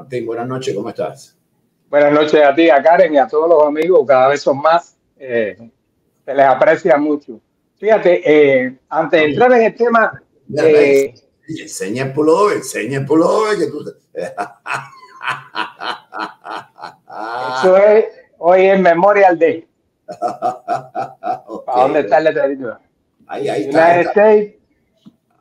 Martín, buenas noches, ¿cómo estás? Buenas noches a ti, a Karen y a todos los amigos, cada vez son más, se les aprecia mucho. Fíjate, antes de entrar en el tema de... Enseña el pullover, que tú... Eso es, hoy es Memorial Day. Okay. ¿Para dónde está el letrerito? Ahí está.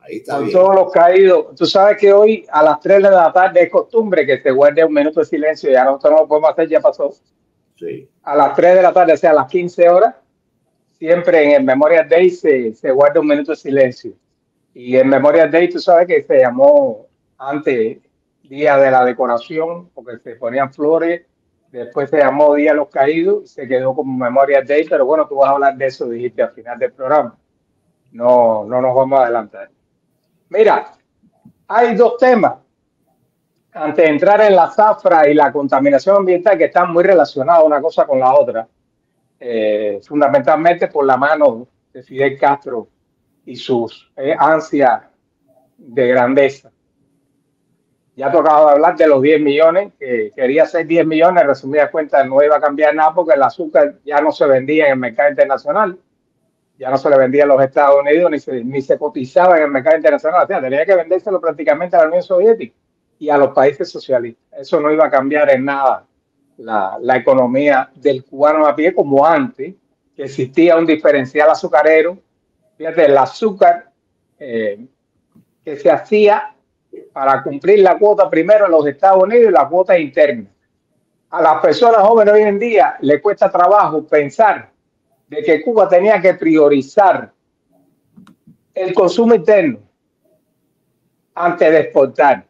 Ahí está con bien. Todos los caídos. Tú sabes que hoy a las 3 de la tarde es costumbre que se guarde un minuto de silencio. Ya nosotros no lo podemos hacer, ya pasó. Sí. A las 3 de la tarde, o sea, a las 15 horas, siempre en el Memorial Day se guarda un minuto de silencio. Y el Memorial Day, tú sabes que se llamó antes Día de la Decoración, porque se ponían flores. Después se llamó Día de los Caídos y se quedó como Memorial Day. Pero bueno, tú vas a hablar de eso, dijiste al final del programa. No nos vamos a adelantar. Mira, hay dos temas antes de entrar en la zafra y la contaminación ambiental que están muy relacionadas una cosa con la otra, fundamentalmente por la mano de Fidel Castro y sus ansias de grandeza. Ya tocaba hablar de los 10 millones, que quería hacer 10 millones, en resumidas cuentas no iba a cambiar nada porque el azúcar ya no se vendía en el mercado internacional. Ya no se le vendía a los Estados Unidos ni se cotizaba en el mercado internacional. O sea, tenía que vendérselo prácticamente a la Unión Soviética y a los países socialistas. Eso no iba a cambiar en nada la economía del cubano a pie como antes, que existía un diferencial azucarero. Fíjate, el azúcar que se hacía para cumplir la cuota primero en los Estados Unidos y la cuota interna. A las personas jóvenes hoy en día les cuesta trabajo pensar de que Cuba tenía que priorizar el consumo interno antes de exportar.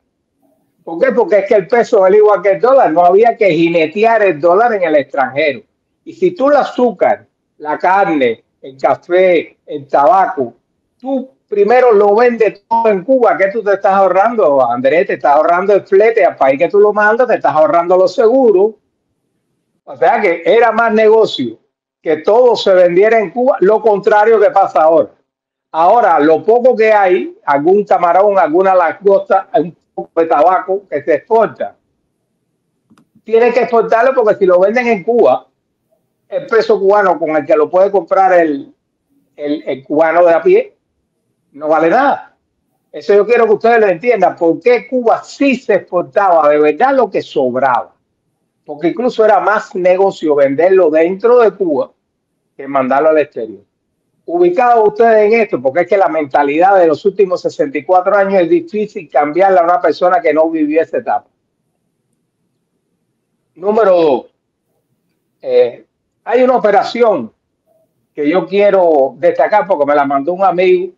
¿Por qué? Porque es que el peso es igual que el dólar, no había que jinetear el dólar en el extranjero. Y si tú el azúcar, la carne, el café, el tabaco, tú primero lo vendes todo en Cuba, ¿qué tú te estás ahorrando, Andrés? Te estás ahorrando el flete al país que tú lo mandas, te estás ahorrando los seguros. O sea que era más negocio que todo se vendiera en Cuba, lo contrario que pasa ahora. Ahora, lo poco que hay, algún camarón, alguna langosta, un poco de tabaco que se exporta, tienen que exportarlo porque si lo venden en Cuba, el peso cubano con el que lo puede comprar el cubano de a pie, no vale nada. Eso yo quiero que ustedes lo entiendan. ¿Por qué Cuba sí se exportaba de verdad lo que sobraba? Porque incluso era más negocio venderlo dentro de Cuba que mandarlo al exterior. Ubicados ustedes en esto, porque es que la mentalidad de los últimos 64 años es difícil cambiarla a una persona que no vivió esa etapa. Número 2, hay una operación que yo quiero destacar porque me la mandó un amigo,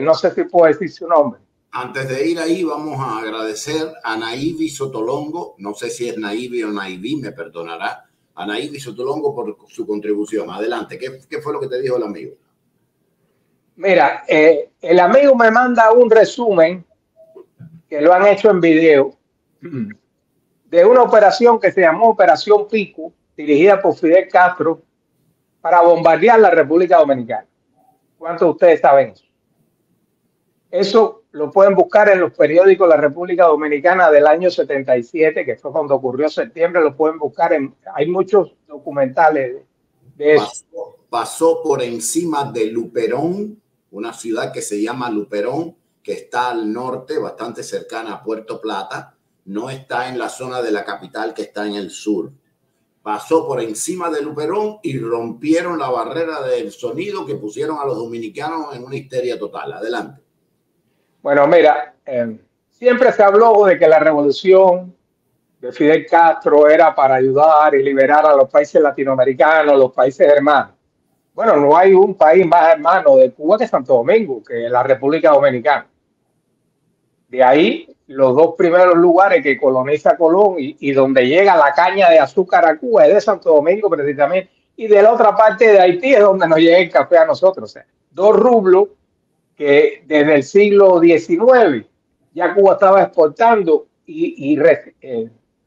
no sé si puedo decir su nombre. Antes de ir ahí, vamos a agradecer a Naivi Sotolongo, no sé si es Naivi o Naivi, me perdonará, a Naivi Sotolongo por su contribución. Adelante, ¿qué fue lo que te dijo el amigo? Mira, el amigo me manda un resumen que lo han hecho en video de una operación que se llamó Operación Pico, dirigida por Fidel Castro para bombardear la República Dominicana. ¿Cuántos de ustedes saben eso? Eso lo pueden buscar en los periódicos de la República Dominicana del año 77, que fue cuando ocurrió septiembre. Lo pueden buscar hay muchos documentales de eso. Pasó por encima de Luperón, una ciudad que se llama Luperón, que está al norte, bastante cercana a Puerto Plata. No está en la zona de la capital, que está en el sur. Pasó por encima de Luperón y rompieron la barrera del sonido que pusieron a los dominicanos en una histeria total. Adelante. Bueno, mira, siempre se habló de que la revolución de Fidel Castro era para ayudar y liberar a los países latinoamericanos, los países hermanos. Bueno, no hay un país más hermano de Cuba que Santo Domingo, que la República Dominicana. De ahí, los dos primeros lugares que coloniza Colón y donde llega la caña de azúcar a Cuba es de Santo Domingo precisamente. Y de la otra parte de Haití es donde nos llega el café a nosotros. O sea, dos rublos que desde el siglo XIX ya Cuba estaba exportando y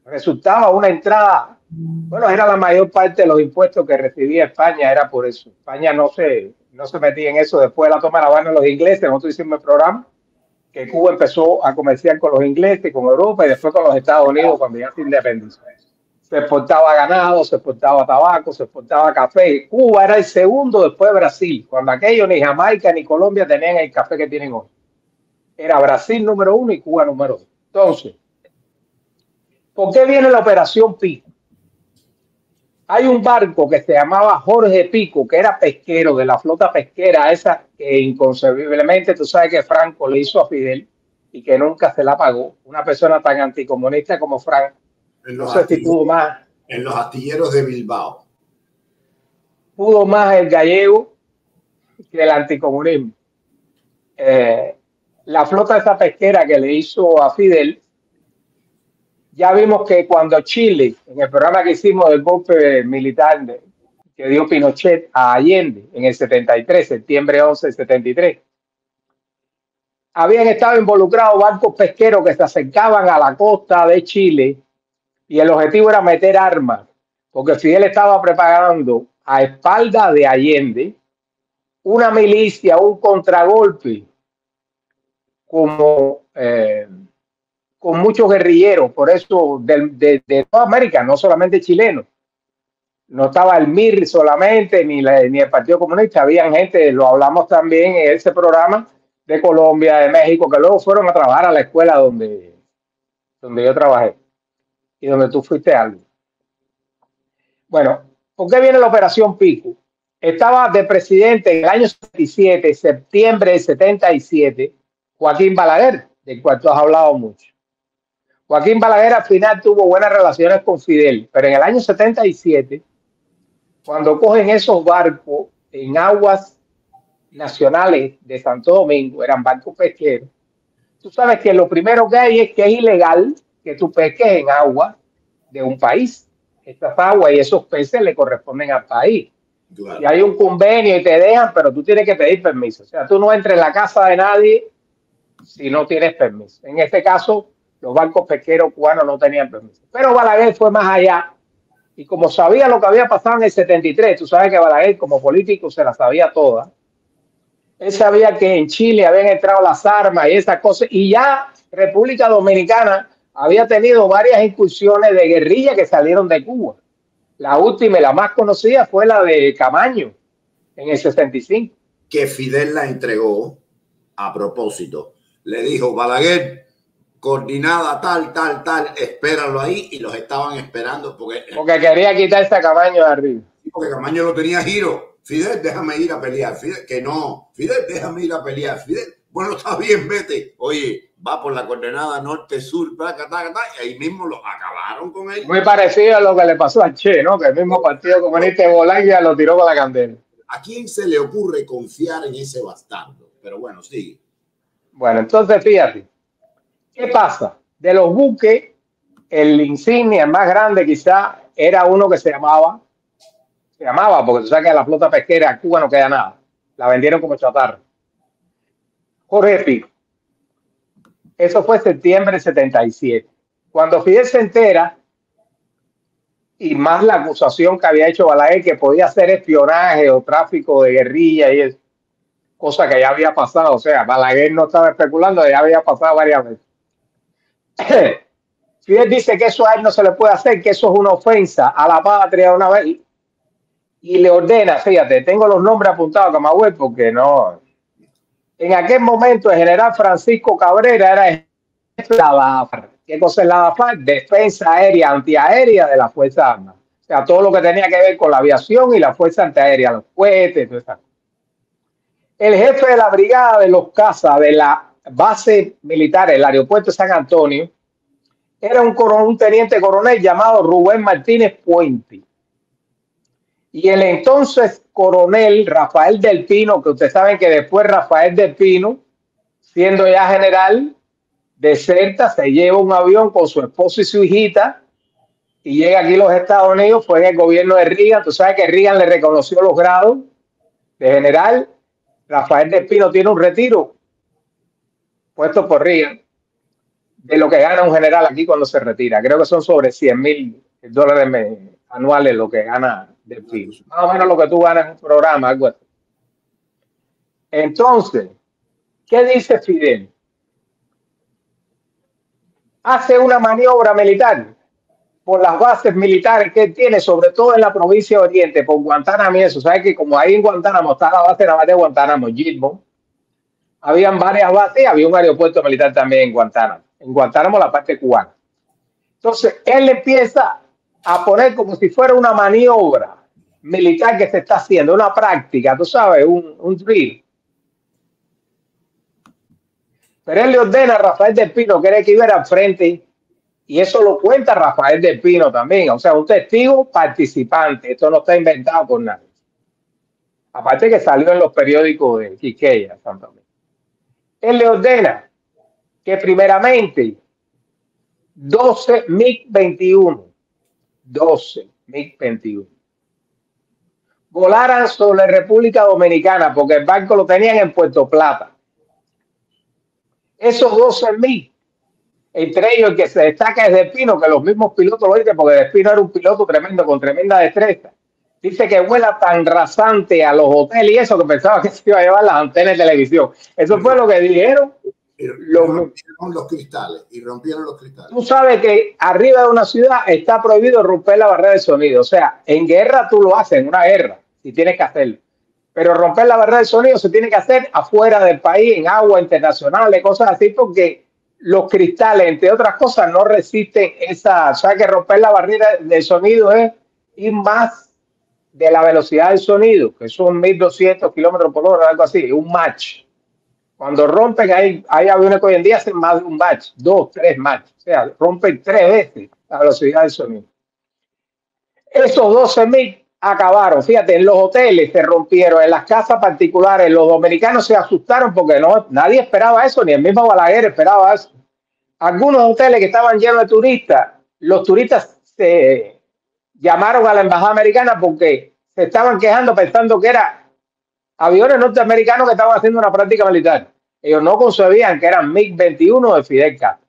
resultaba una entrada. Bueno, era la mayor parte de los impuestos que recibía España, era por eso. España no se metía en eso después de la toma de La Habana de los ingleses, nosotros hicimos el programa, que Cuba empezó a comerciar con los ingleses, con Europa y después con los Estados Unidos cuando ya se independizó. Se exportaba ganado, se exportaba tabaco, se exportaba café. Cuba era el segundo después de Brasil, cuando aquello ni Jamaica ni Colombia tenían el café que tienen hoy. Era Brasil número 1 y Cuba número 2. Entonces, ¿por qué viene la Operación Pico? Hay un barco que se llamaba Jorge Pico, que era pesquero de la flota pesquera, esa que inconcebiblemente tú sabes que Franco le hizo a Fidel y que nunca se la pagó. Una persona tan anticomunista como Franco. No sé si pudo más. En los astilleros de Bilbao. Pudo más el gallego que el anticomunismo. La flota esa pesquera que le hizo a Fidel, ya vimos que cuando Chile, en el programa que hicimos del golpe militar que dio Pinochet a Allende en el 73, septiembre 11 del 73, habían estado involucrados barcos pesqueros que se acercaban a la costa de Chile y el objetivo era meter armas, porque Fidel estaba preparando a espaldas de Allende una milicia, un contragolpe, como con muchos guerrilleros, por eso de toda América, no solamente chilenos. No estaba el MIR solamente, ni el Partido Comunista, había gente, lo hablamos también en ese programa, de Colombia, de México, que luego fueron a trabajar a la escuela donde yo trabajé y donde tú fuiste algo. Bueno, ¿por qué viene la Operación Pico? Estaba de presidente en el año 77, septiembre del 77, Joaquín Balaguer, del cual tú has hablado mucho. Joaquín Balaguer al final tuvo buenas relaciones con Fidel, pero en el año 77, cuando cogen esos barcos en aguas nacionales de Santo Domingo, eran barcos pesqueros, tú sabes que lo primero que hay es que es ilegal que tú pesques en agua de un país. Estas aguas y esos peces le corresponden al país. Claro. Y hay un convenio y te dejan, pero tú tienes que pedir permiso. O sea, tú no entres en la casa de nadie si no tienes permiso. En este caso, los barcos pesqueros cubanos no tenían permiso. Pero Balaguer fue más allá. Y como sabía lo que había pasado en el 73, tú sabes que Balaguer como político se la sabía toda. Él sabía que en Chile habían entrado las armas y esas cosas. Y ya República Dominicana había tenido varias incursiones de guerrilla que salieron de Cuba. La última y la más conocida fue la de Camaño en el 65. Que Fidel la entregó a propósito. Le dijo, Balaguer, coordinada tal, espéralo ahí, y los estaban esperando porque quería quitarse a Camaño de arriba. Porque Camaño lo tenía giro. Fidel, déjame ir a pelear. Fidel, que no. Fidel, déjame ir a pelear. Fidel, bueno, está bien, vete. Oye, va por la coordenada norte-sur, y ahí mismo lo acabaron con él. Muy parecido a lo que le pasó a Che, ¿no? Que el mismo Partido Comunista de Bolivia lo tiró con la candela. ¿A quién se le ocurre confiar en ese bastardo? Pero bueno, sigue. Bueno, entonces fíjate. ¿Qué pasa? De los buques, el insignia más grande quizá era uno que se llamaba, porque tú sabes que en la flota pesquera en Cuba no queda nada. La vendieron como chatarra. Jorge Pico. Eso fue septiembre del 77. Cuando Fidel se entera, y más la acusación que había hecho Balaguer que podía hacer espionaje o tráfico de guerrilla y eso, cosa que ya había pasado. O sea, Balaguer no estaba especulando, ya había pasado varias veces. Fidel dice que eso a él no se le puede hacer, que eso es una ofensa a la patria una vez, y le ordena, fíjate, tengo los nombres apuntados, Camagüey, porque no. En aquel momento el general Francisco Cabrera era jefe de la DAFAR. ¿Qué cosa es la DAFAR? Defensa aérea, antiaérea de la Fuerza Armada. O sea, todo lo que tenía que ver con la aviación y la fuerza antiaérea, los cohetes, todo eso. El jefe de la brigada de los cazas de la base militar, el aeropuerto de San Antonio, era un teniente coronel llamado Rubén Martínez Puente. Y el entonces coronel Rafael del Pino, que ustedes saben que después Rafael del Pino, siendo ya general, deserta, se lleva un avión con su esposo y su hijita y llega aquí a los Estados Unidos, fue en el gobierno de Reagan. Tú sabes que Reagan le reconoció los grados de general. Rafael del Pino tiene un retiro puesto por Reagan de lo que gana un general aquí cuando se retira. Creo que son sobre $100,000 anuales lo que gana del Pino. Más o menos lo que tú ganas en un programa, algo así. Entonces, ¿qué dice Fidel? hace una maniobra militar por las bases militares que tiene, sobre todo en la provincia de Oriente, por Guantánamo y eso. ¿Sabes que como ahí en Guantánamo está la base naval de Guantánamo, Gitmo? Habían varias bases y había un aeropuerto militar también en Guantánamo. En Guantánamo la parte cubana. Entonces, él empieza a poner como si fuera una maniobra militar que se está haciendo, una práctica, tú sabes, un drill. Pero él le ordena a Rafael del Pino que era el que iba al frente, y eso lo cuenta Rafael del Pino también, o sea, un testigo participante. Esto no está inventado por nadie. Aparte que salió en los periódicos de Quiqueya, Santo Domingo. Él le ordena que primeramente 12 MiG-21 volaran sobre República Dominicana, porque el barco lo tenían en Puerto Plata. Esos 12 MiG, entre ellos el que se destaca es Del Pino, que los mismos pilotos lo dicen, porque Del Pino era un piloto tremendo, con tremenda destreza. Dice que vuela tan rasante a los hoteles y eso, que pensaba que se iba a llevar las antenas de televisión. Eso fue lo que dijeron. Rompieron los cristales. Tú sabes que arriba de una ciudad está prohibido romper la barrera de sonido. O sea, en guerra tú lo haces, en una guerra, si tienes que hacerlo. Pero romper la barrera de sonido se tiene que hacer afuera del país, en agua internacionales, cosas así, porque los cristales, entre otras cosas, no resisten esa. O sea, que romper la barrera de sonido es ir más de la velocidad del sonido, que son 1200 kilómetros por hora, algo así, un Mach. Cuando rompen, hay aviones que hoy en día hacen más de un Mach, 2, 3 Mach. O sea, rompen 3 veces la velocidad del sonido. Esos 12 MiG acabaron. Fíjate, en los hoteles se rompieron, en las casas particulares. Los dominicanos se asustaron porque nadie esperaba eso, ni el mismo Balaguer esperaba eso. Algunos hoteles que estaban llenos de turistas, los turistas se llamaron a la embajada americana porque se estaban quejando pensando que eran aviones norteamericanos que estaban haciendo una práctica militar. Ellos no concebían que eran MiG-21 de Fidel Castro.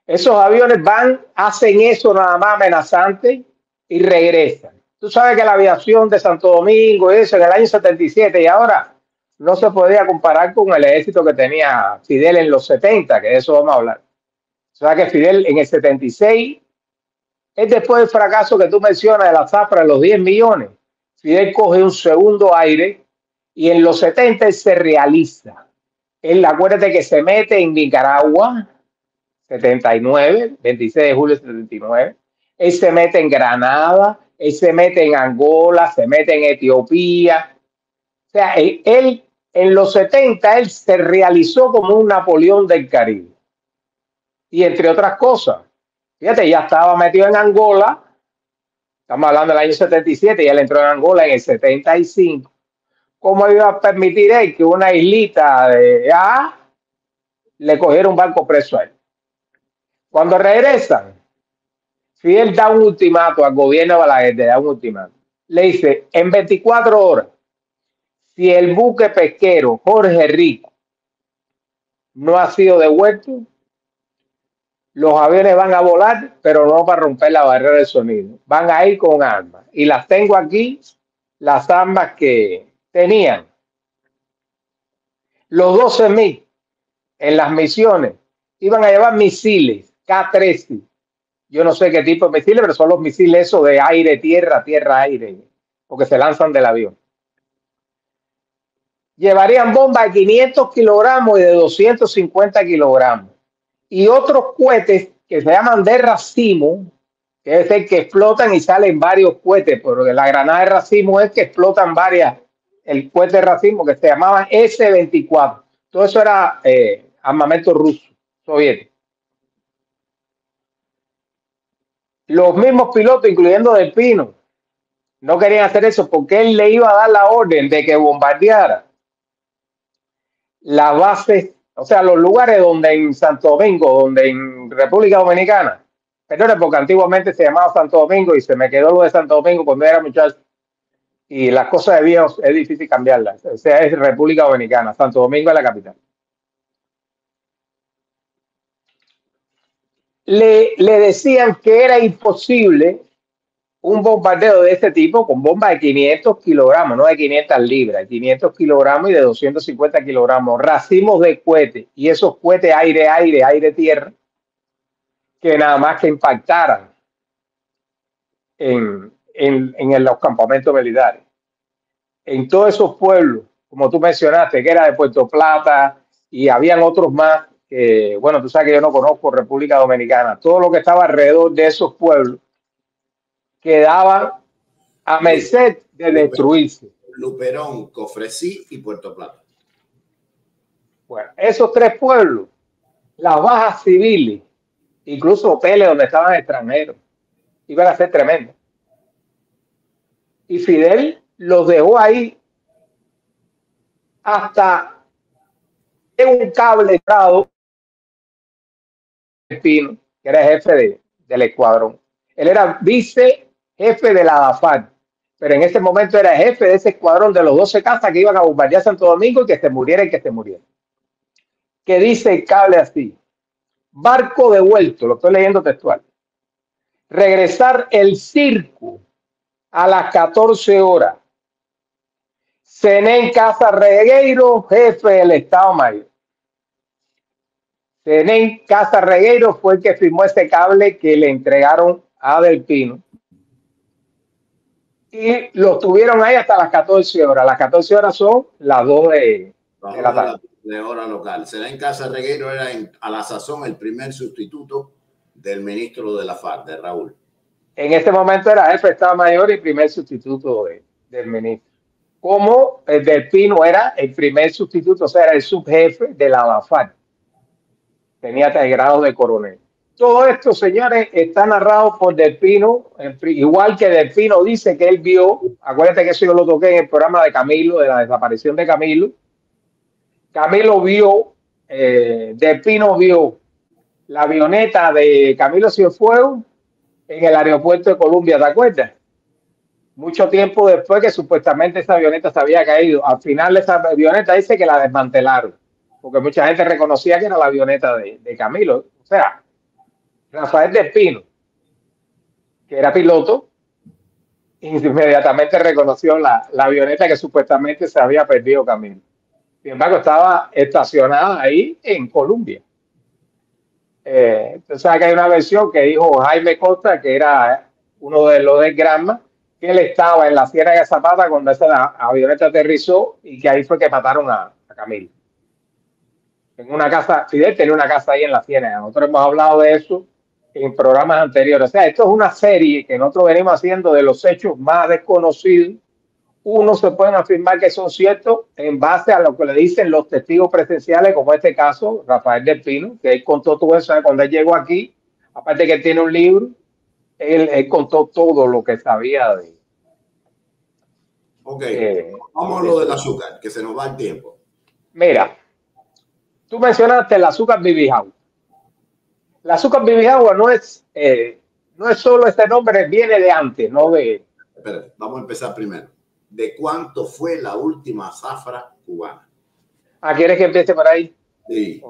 Esos aviones hacen eso nada más amenazante y regresan. Tú sabes que la aviación de Santo Domingo, eso en el año 77 y ahora no se podía comparar con el éxito que tenía Fidel en los 70, que de eso vamos a hablar. O sea que Fidel en el 76, es después del fracaso que tú mencionas de la zafra de los 10 millones, Fidel coge un segundo aire y en los 70 él se realiza. Él, acuérdate que se mete en Nicaragua, 79, 26 de julio de 79. Él se mete en Granada, él se mete en Angola, se mete en Etiopía. O sea, él en los 70 él se realizó como un Napoleón del Caribe. Y entre otras cosas, fíjate, ya estaba metido en Angola, estamos hablando del año 77, y él entró en Angola en el 75. ¿Cómo iba a permitir él que una islita de le cogiera un barco preso a él? Cuando regresan, Fidel da un ultimato al gobierno de Balaguer, le da un ultimato. Le dice, en 24 horas, si el buque pesquero Jorge Rico no ha sido devuelto, los aviones van a volar, pero no para romper la barrera de sonido. Van a ir con armas. Y las tengo aquí, las armas que tenían los 12 MiG en las misiones. Iban a llevar misiles K-13. Yo no sé qué tipo de misiles, pero son los misiles esos de aire, tierra, tierra, aire, porque se lanzan del avión. Llevarían bombas de 500 kilogramos y de 250 kilogramos. Y otros cohetes que se llaman de racimo, que es el que explotan y salen varios cohetes, porque la granada de racimo es que explotan varias, el cohete de racimo que se llamaba S-24. Todo eso era armamento ruso, soviético. Los mismos pilotos, incluyendo Del Pino, no querían hacer eso porque él le iba a dar la orden de que bombardeara las bases, o sea, los lugares donde en Santo Domingo, donde en República Dominicana, perdón, porque antiguamente se llamaba Santo Domingo y se me quedó lo de Santo Domingo cuando era muchacho, y las cosas de viejos es difícil cambiarlas, o sea, es República Dominicana, Santo Domingo es la capital. Le decían que era imposible un bombardeo de este tipo con bombas de 500 kilogramos, no de 500 libras, 500 kilogramos y de 250 kilogramos, racimos de cohetes, y esos cohetes aire, aire, aire, tierra, que nada más que impactaran en los campamentos militares. En todos esos pueblos, como tú mencionaste, que era de Puerto Plata y habían otros más, que, bueno, tú sabes que yo no conozco República Dominicana, todo lo que estaba alrededor de esos pueblos quedaban a merced de destruirse. Luperón, Cofresí y Puerto Plata. Bueno, esos tres pueblos, las bajas civiles, incluso hoteles donde estaban extranjeros, iban a ser tremendas. Y Fidel los dejó ahí hasta en un cable estado Pino, que era jefe del escuadrón. Él era vice jefe de la DAFAR, pero en ese momento era jefe de ese escuadrón de los 12 cazas que iban a bombardear Santo Domingo y que se muriera y que se muriera. Que dice el cable así: barco devuelto, lo estoy leyendo textual. Regresar el circo a las 14 horas. Cenén Casa Regueiro, jefe del Estado Mayor. Cenén Casa Regueiro fue el que firmó ese cable que le entregaron a Del Pino. Y lo tuvieron ahí hasta las 14 horas. Las 14 horas son las 2 de la tarde. De hora local. Cenén Casa Regueiro era a la sazón el primer sustituto del ministro de la FARC, de Raúl. En ese momento era jefe de Estado Mayor y primer sustituto del ministro. Como el Del Pino era el primer sustituto, o sea, era el subjefe de la FARC. Tenía 3 grados de coronel. Todo esto, señores, está narrado por Del Pino, igual que Del Pino dice que él vio, acuérdate que eso yo lo toqué en el programa de Camilo, de la desaparición de Camilo. Camilo vio, Del Pino vio la avioneta de Camilo Cienfuegos en el aeropuerto de Colombia, ¿te acuerdas? Mucho tiempo después que supuestamente esa avioneta se había caído. Al final esa avioneta dice que la desmantelaron, porque mucha gente reconocía que era la avioneta de Camilo. O sea, Rafael Del Pino, que era piloto, inmediatamente reconoció la avioneta que supuestamente se había perdido Camilo. Sin embargo, estaba estacionada ahí en Colombia. Entonces, que hay una versión que dijo Jaime Costa, que era uno de los de Granma, que él estaba en la Ciénaga de Zapata cuando esa avioneta aterrizó y que ahí fue que mataron a Camilo. En una casa, Fidel tenía una casa ahí en la Ciénaga. Nosotros hemos hablado de eso en programas anteriores. O sea, esto es una serie que nosotros venimos haciendo de los hechos más desconocidos. Unos se pueden afirmar que son ciertos en base a lo que le dicen los testigos presenciales, como este caso, Rafael Del Pino, que él contó todo eso cuando él llegó aquí. Aparte que él tiene un libro, él contó todo lo que sabía de. Ok, vamos a lo del azúcar, que se nos va el tiempo. Mira, tú mencionaste el azúcar Bibijagua. El azúcar Bibijagua no es solo este nombre, viene de antes, no de. Espérate, vamos a empezar primero. ¿De cuánto fue la última zafra cubana? ¿Quieres que empiece por ahí? Sí.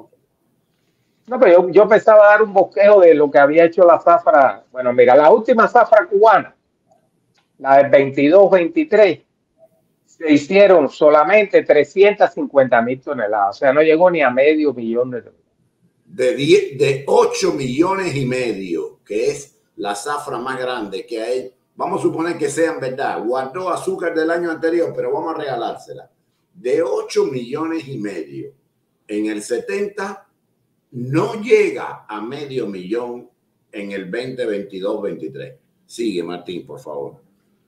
No, pero yo pensaba dar un bosquejo de lo que había hecho la zafra. Bueno, mira, la última zafra cubana, la del 22-23, se hicieron solamente 350,000 toneladas. O sea, no llegó ni a medio millón de toneladas. De 8 millones y medio, que es la zafra más grande que hay. Vamos a suponer que sean verdad. Guardó azúcar del año anterior, pero vamos a regalársela. De 8 millones y medio en el 70, no llega a medio millón en el 2022-23. Sigue, Martín, por favor.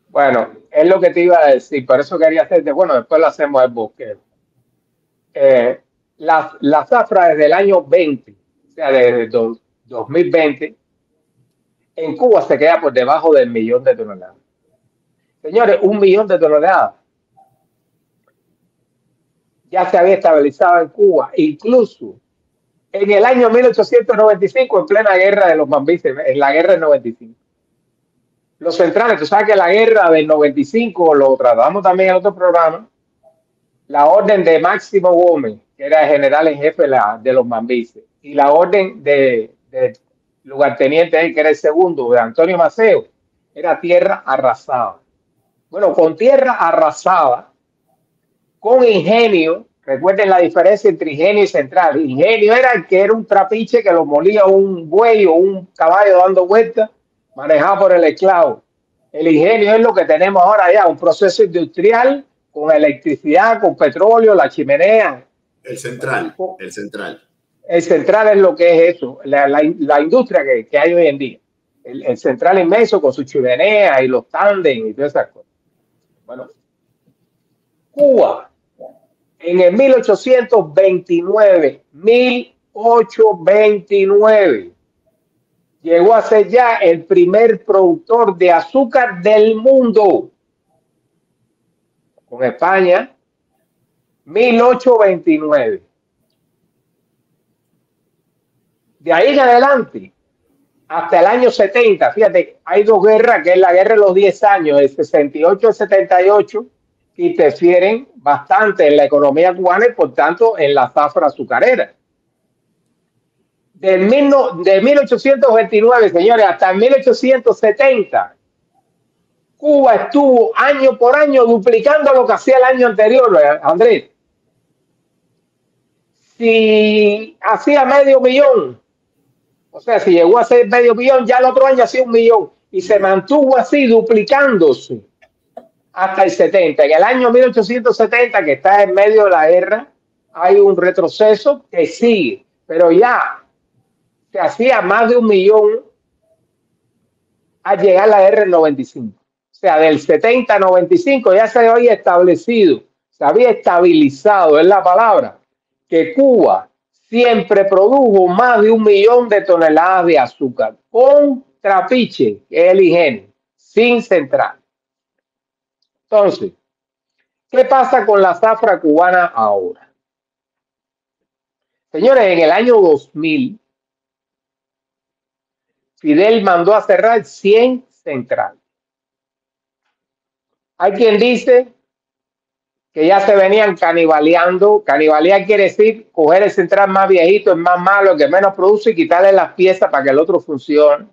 Bueno, es lo que te iba a decir. Por eso quería hacerte, bueno, después lo hacemos el bosqueo. La zafra desde el año 20, o sea, desde 2020, en Cuba se queda por debajo del 1.000.000 de toneladas. Señores, 1.000.000 de toneladas ya se había estabilizado en Cuba, incluso en el año 1895, en plena guerra de los mambises, en la guerra del 95. Los centrales, tú sabes que la guerra del 95, lo tratamos también en otro programa, la orden de Máximo Gómez, que era el general en jefe de los mambises, y la orden de lugarteniente, que era el segundo, de Antonio Maceo, era tierra arrasada. Bueno, con tierra arrasada, con ingenio, Recuerden la diferencia entre ingenio y central. Ingenio era el que era un trapiche que lo molía un buey o un caballo dando vueltas, manejado por el esclavo. El ingenio es lo que tenemos ahora ya, un proceso industrial con electricidad, con petróleo, la chimenea. El central, el central. El central es lo que es eso, la industria que hay hoy en día. El central inmenso con su chimenea y los tándem y todas esas cosas. Bueno, Cuba en el 1829, llegó a ser ya el primer productor de azúcar del mundo. Con España, 1829. De ahí en adelante, hasta el año 70, fíjate, hay dos guerras, que es la guerra de los 10 años, el 68 al 78, que interfieren bastante en la economía cubana y por tanto en la zafra azucarera. De 1829, señores, hasta 1870, Cuba estuvo año por año duplicando lo que hacía el año anterior, Andrés. Si hacía 500,000, o sea, si llegó a ser 500,000, ya el otro año hacía 1,000,000 y se mantuvo así duplicándose hasta el 70. En el año 1870, que está en medio de la guerra, hay un retroceso que sigue, pero ya se hacía más de 1,000,000 al llegar a la guerra del 95. O sea, del 70 a 95 ya se había establecido, se había estabilizado, es la palabra, que Cuba siempre produjo más de 1,000,000 de toneladas de azúcar con trapiche, que es el ingenio, sin central. Entonces, ¿qué pasa con la zafra cubana ahora? Señores, en el año 2000, Fidel mandó a cerrar 100 centrales. Hay quien dice que ya se venían canibaleando. Canibalear quiere decir coger el central más viejito, el más malo, el que menos produce y quitarle las piezas para que el otro funcione.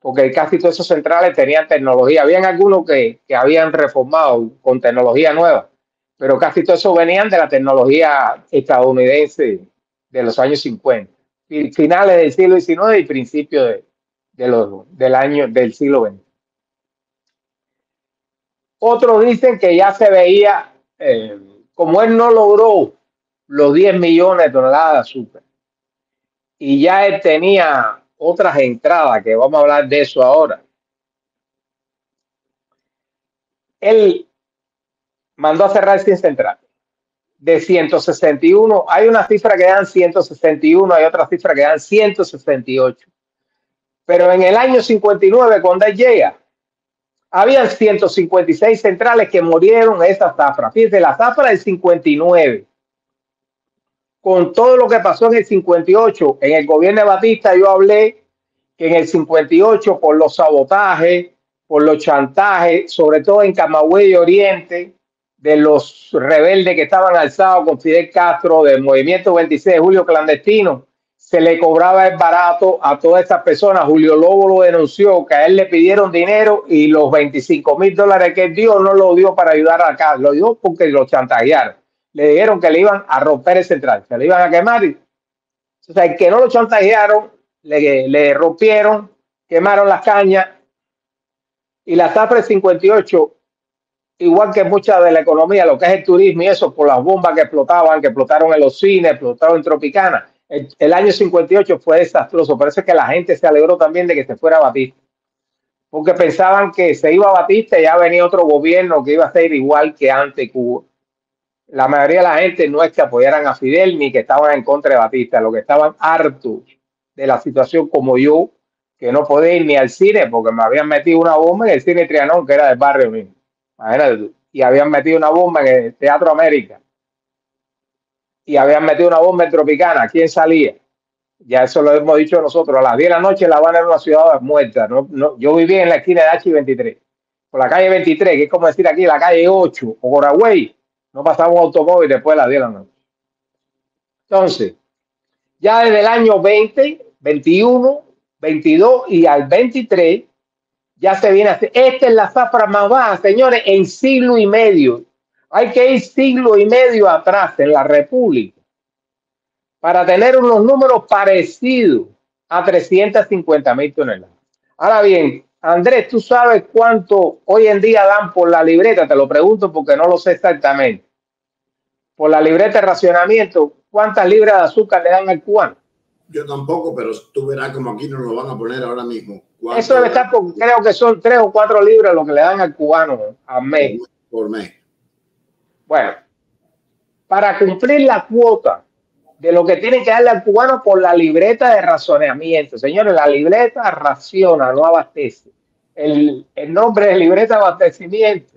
Porque casi todos esos centrales tenían tecnología. Habían algunos que habían reformado con tecnología nueva, pero casi todos esos venían de la tecnología estadounidense de los años 50, finales del siglo XIX y principios del siglo XX. Otros dicen que ya se veía, como él no logró los 10 millones de toneladas de azúcar y ya él tenía otras entradas, que vamos a hablar de eso ahora. Él mandó a cerrar 100 centrales. De 161, hay una cifra que dan 161, hay otra cifra que dan 168. Pero en el año 59, cuando él llega, habían 156 centrales que murieron en esa zafra. Fíjense, la zafra del 59. Con todo lo que pasó en el 58, en el gobierno de Batista, yo hablé que en el 58, por los sabotajes, por los chantajes, sobre todo en Camagüey y Oriente, de los rebeldes que estaban alzados con Fidel Castro, del movimiento 26 de julio clandestino, se le cobraba el barato a todas estas personas. Julio Lobo lo denunció, que a él le pidieron dinero y los $25,000 que él dio no lo dio para ayudar acá, lo dio porque lo chantajearon. Le dijeron que le iban a romper el central, que le iban a quemar. O sea, el que no lo chantajearon, le rompieron, quemaron las cañas. Y la zafra del 58, igual que mucha de la economía, lo que es el turismo y eso, por las bombas que explotaron en los cines, explotaron en Tropicana. El año 58 fue desastroso. Por eso es que la gente se alegró también de que se fuera Batista. Porque pensaban que se iba Batista y ya venía otro gobierno que iba a ser igual que antes Cuba. La mayoría de la gente no es que apoyaran a Fidel ni que estaban en contra de Batista. Lo que estaban hartos de la situación, como yo, que no podía ir ni al cine porque me habían metido una bomba en el cine Trianón, que era del barrio mismo. Imagínate tú. Y habían metido una bomba en el Teatro América. Y habían metido una bomba en Tropicana. ¿Quién salía? Ya eso lo hemos dicho nosotros. A las 10 de la noche La Habana era una ciudad muerta. Yo vivía en la esquina de H23, por la calle 23, que es como decir aquí la calle 8 o Coragüey. No pasaba un automóvil después de las 10 de la noche. Entonces, ya desde el año 20, 21, 22 y al 23, ya se viene a hacer. Esta es la zafra más baja, señores, en siglo y medio. Hay que ir siglo y medio atrás en la República para tener unos números parecidos a 350.000 toneladas. Ahora bien, Andrés, ¿tú sabes cuánto hoy en día dan por la libreta? Te lo pregunto porque no lo sé exactamente. Por la libreta de racionamiento, ¿cuántas libras de azúcar le dan al cubano? Yo tampoco, pero tú verás como aquí nos lo van a poner ahora mismo. Eso debe estar, creo que son 3 o 4 libras lo que le dan al cubano al mes. Por mes. Bueno, para cumplir la cuota de lo que tienen que darle al cubano por la libreta de racionamiento. Señores, la libreta raciona, no abastece. El nombre de libreta de abastecimiento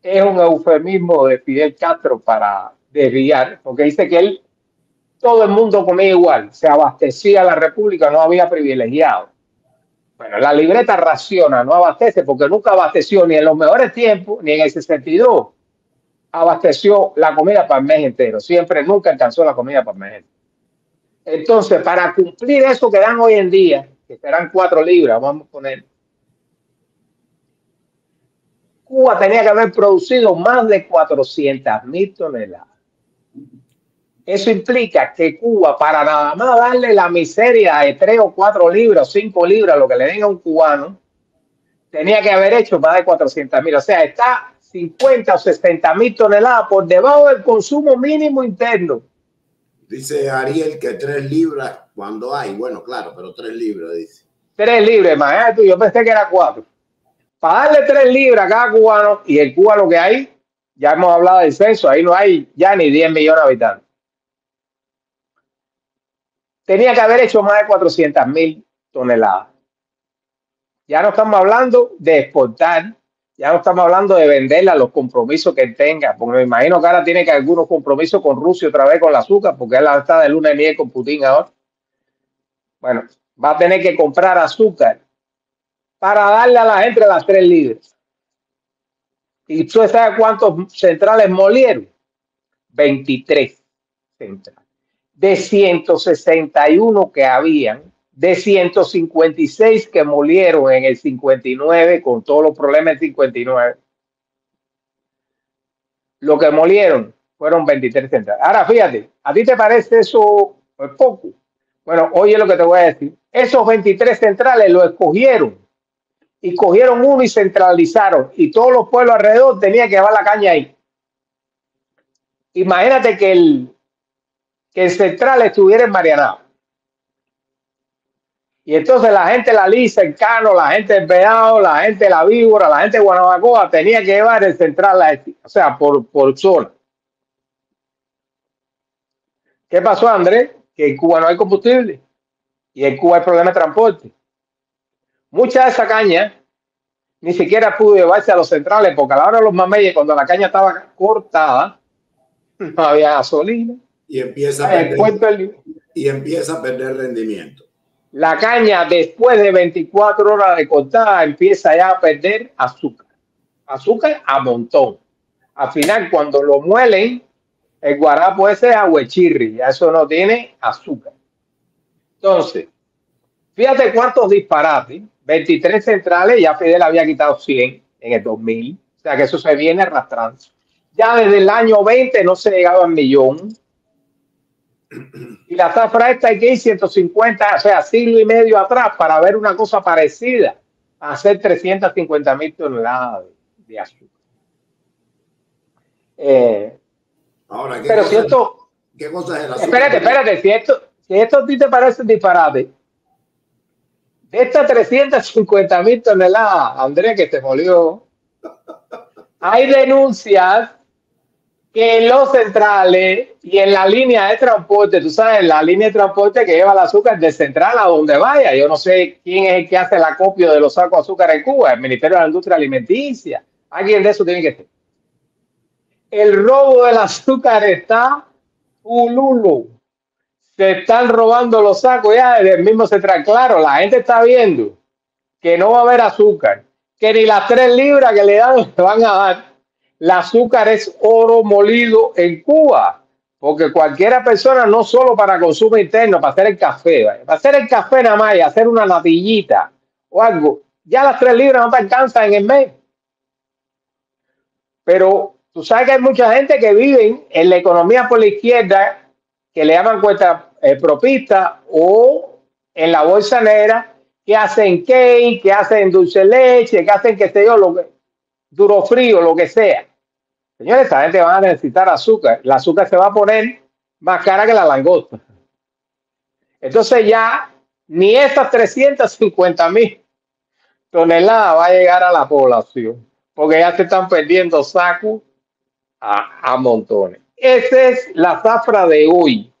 es un eufemismo de Fidel Castro para desviar, porque dice que todo el mundo comía igual, se abastecía la República, no había privilegiados. Bueno, la libreta raciona, no abastece, porque nunca abasteció ni en los mejores tiempos, ni en el 62, abasteció la comida para el mes entero. Siempre, nunca alcanzó la comida para el mes entero. Entonces, para cumplir eso que dan hoy en día, que serán 4 libras, vamos a poner, Cuba tenía que haber producido más de 400.000 toneladas. Eso implica que Cuba, para nada más darle la miseria de 3 o 4 libras, 5 libras, lo que le den a un cubano, tenía que haber hecho más de 400.000. O sea, está 50 o 60.000 toneladas por debajo del consumo mínimo interno. Dice Ariel que 3 libras cuando hay. Bueno, claro, pero 3 libras, dice. 3 libras, imagínate, yo pensé que era 4. Para darle 3 libras a cada cubano, y en Cuba lo que hay, ya hemos hablado del censo, ahí no hay ya ni 10 millones de habitantes. Tenía que haber hecho más de 400.000 toneladas. Ya no estamos hablando de exportar, ya no estamos hablando de venderla, los compromisos que tenga, porque me imagino que ahora tiene que algunos compromisos con Rusia otra vez con el azúcar, porque él está de luna de miel con Putin ahora. Bueno, va a tener que comprar azúcar para darle a la gente las 3 libras. ¿Y tú sabes cuántos centrales molieron? 23 centrales. De 161 que habían, de 156 que molieron en el 59, con todos los problemas del 59, lo que molieron fueron 23 centrales. Ahora, fíjate, ¿a ti te parece eso poco? Bueno, oye lo que te voy a decir. Esos 23 centrales lo escogieron y cogieron uno y centralizaron, y todos los pueblos alrededor tenían que llevar la caña ahí. Imagínate que el central estuviera en Marianao. Y entonces la gente de la Lisa, el Cano, la gente del Venado, la gente de la Víbora, la gente de Guanabacoa tenía que llevar el central, o sea, por zona. ¿Qué pasó, Andrés? Que en Cuba no hay combustible y en Cuba hay problema de transporte. Mucha de esa caña ni siquiera pudo llevarse a los centrales, porque a la hora de los mameyes, cuando la caña estaba cortada, no había gasolina. Y empieza a perder rendimiento. La caña, después de 24 horas de cortada, empieza ya a perder azúcar. Azúcar a montón. Al final, cuando lo muelen, el guarapo ese es aguachirri, ya eso no tiene azúcar. Entonces, fíjate cuántos disparates. 23 centrales, ya Fidel había quitado 100 en el 2000. O sea que eso se viene arrastrando. Ya desde el año 20 no se llegaba al millón. Y la zafra esta hay que ir 150, o sea, siglo y medio atrás para ver una cosa parecida a hacer 350.000 toneladas de azúcar. Ahora, pero si esto... ¿Qué cosa es el azúcar? Espérate, si esto a ti te parece disparate, de estas 350.000 toneladas, Andrés, que te molió, hay denuncias que en los centrales y en la línea de transporte, tú sabes, la línea de transporte que lleva el azúcar de central a donde vaya. Yo no sé quién es el que hace el acopio de los sacos de azúcar en Cuba, el Ministerio de la Industria Alimenticia. Alguien de eso tiene que ser. El robo del azúcar está pululo. Se están robando los sacos ya desde el mismo central. Claro, la gente está viendo que no va a haber azúcar, que ni las 3 libras que le van a dar. El azúcar es oro molido en Cuba, porque cualquiera persona, no solo para consumo interno, para hacer el café, ¿vale? Para hacer el café nada más y hacer una natillita o algo, ya las 3 libras no te alcanzan en el mes. Pero Tú sabes que hay mucha gente que vive en la economía por la izquierda, que le llaman cuenta propista, o en la bolsa negra, que hacen cake, que hacen dulce de leche, que hacen, qué sé yo, lo que, duro frío, lo que sea. Señores, esta gente va a necesitar azúcar. El azúcar se va a poner más cara que la langosta. Entonces ya ni esas 350.000 toneladas va a llegar a la población, porque ya se están perdiendo sacos a montones. Esa es la zafra de hoy.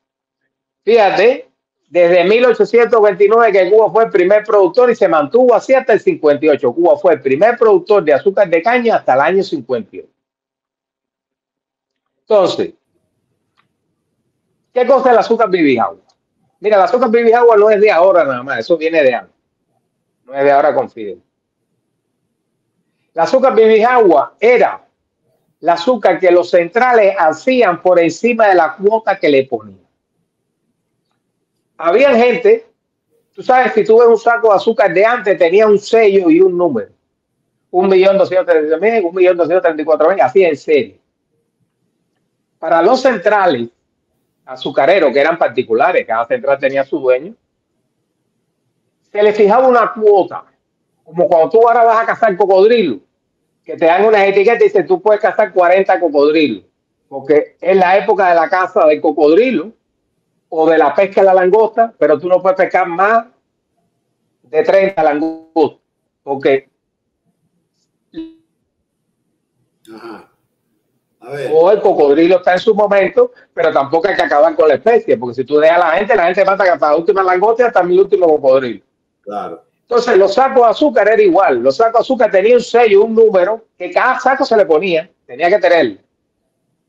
Fíjate, desde 1829 que Cuba fue el primer productor y se mantuvo así hasta el 58. Cuba fue el primer productor de azúcar de caña hasta el año 58. Entonces, ¿qué cosa es el azúcar bibijagua? Mira, el azúcar bibijagua no es de ahora nada más, eso viene de antes. No es de ahora con Fidel. El azúcar bibijagua era el azúcar que los centrales hacían por encima de la cuota que le ponían. Había gente, tú sabes, si tú ves un saco de azúcar de antes, tenía un sello y un número. 1.232.000, 1.234.000, así en serie. Para los centrales azucareros, que eran particulares, cada central tenía su dueño, se le fijaba una cuota, como cuando tú ahora vas a cazar cocodrilo, que te dan unas etiquetas y dicen tú puedes cazar 40 cocodrilos, porque es la época de la caza del cocodrilo o de la pesca de la langosta, pero tú no puedes pescar más de 30 langostas, porque Ajá. A ver. O el cocodrilo está en su momento, pero tampoco hay que acabar con la especie, porque si tú dejas a la gente mata hasta la última langosta y hasta el último cocodrilo. Claro. Entonces, los sacos de azúcar era igual. Los sacos de azúcar tenían un sello, un número, que cada saco se le ponía, tenía que tener.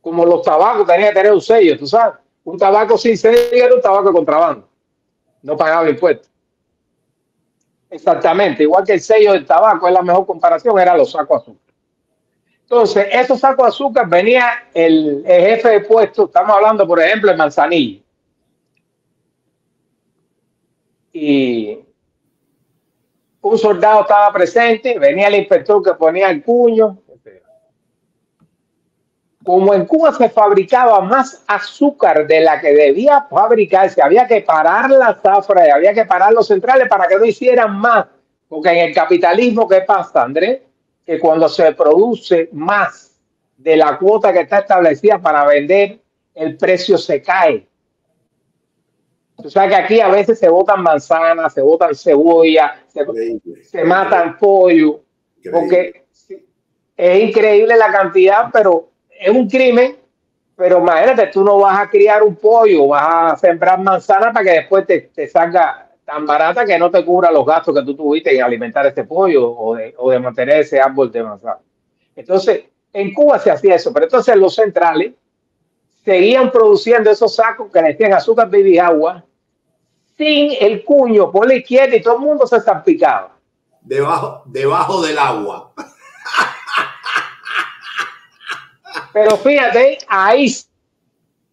Como los tabacos tenían que tener un sello, tú sabes. Un tabaco sin sello era un tabaco de contrabando. No pagaba impuestos. Exactamente, igual que el sello del tabaco, es la mejor comparación, eran los sacos de azúcar. Entonces, esos sacos de azúcar venía el jefe de puesto, estamos hablando, por ejemplo, de Manzanillo. Y un soldado estaba presente, venía el inspector que ponía el puño. Como en Cuba se fabricaba más azúcar de la que debía fabricarse, había que parar la zafra y había que parar los centrales para que no hicieran más. Porque en el capitalismo, ¿qué pasa, Andrés? Que cuando se produce más de la cuota que está establecida para vender, el precio se cae. Tú sabes que aquí a veces se botan manzanas, se botan cebolla, se matan pollo, porque es increíble la cantidad, pero es un crimen. Pero imagínate, tú no vas a criar un pollo, vas a sembrar manzanas para que después te salga tan barata que no te cubra los gastos que tú tuviste en alimentar ese pollo o de mantener ese árbol de manzana. Entonces, en Cuba se hacía eso, pero entonces los centrales seguían produciendo esos sacos que le decían azúcar bibijagua sin el cuño por la izquierda y todo el mundo se salpicaba. Debajo del agua. Pero fíjate, ahí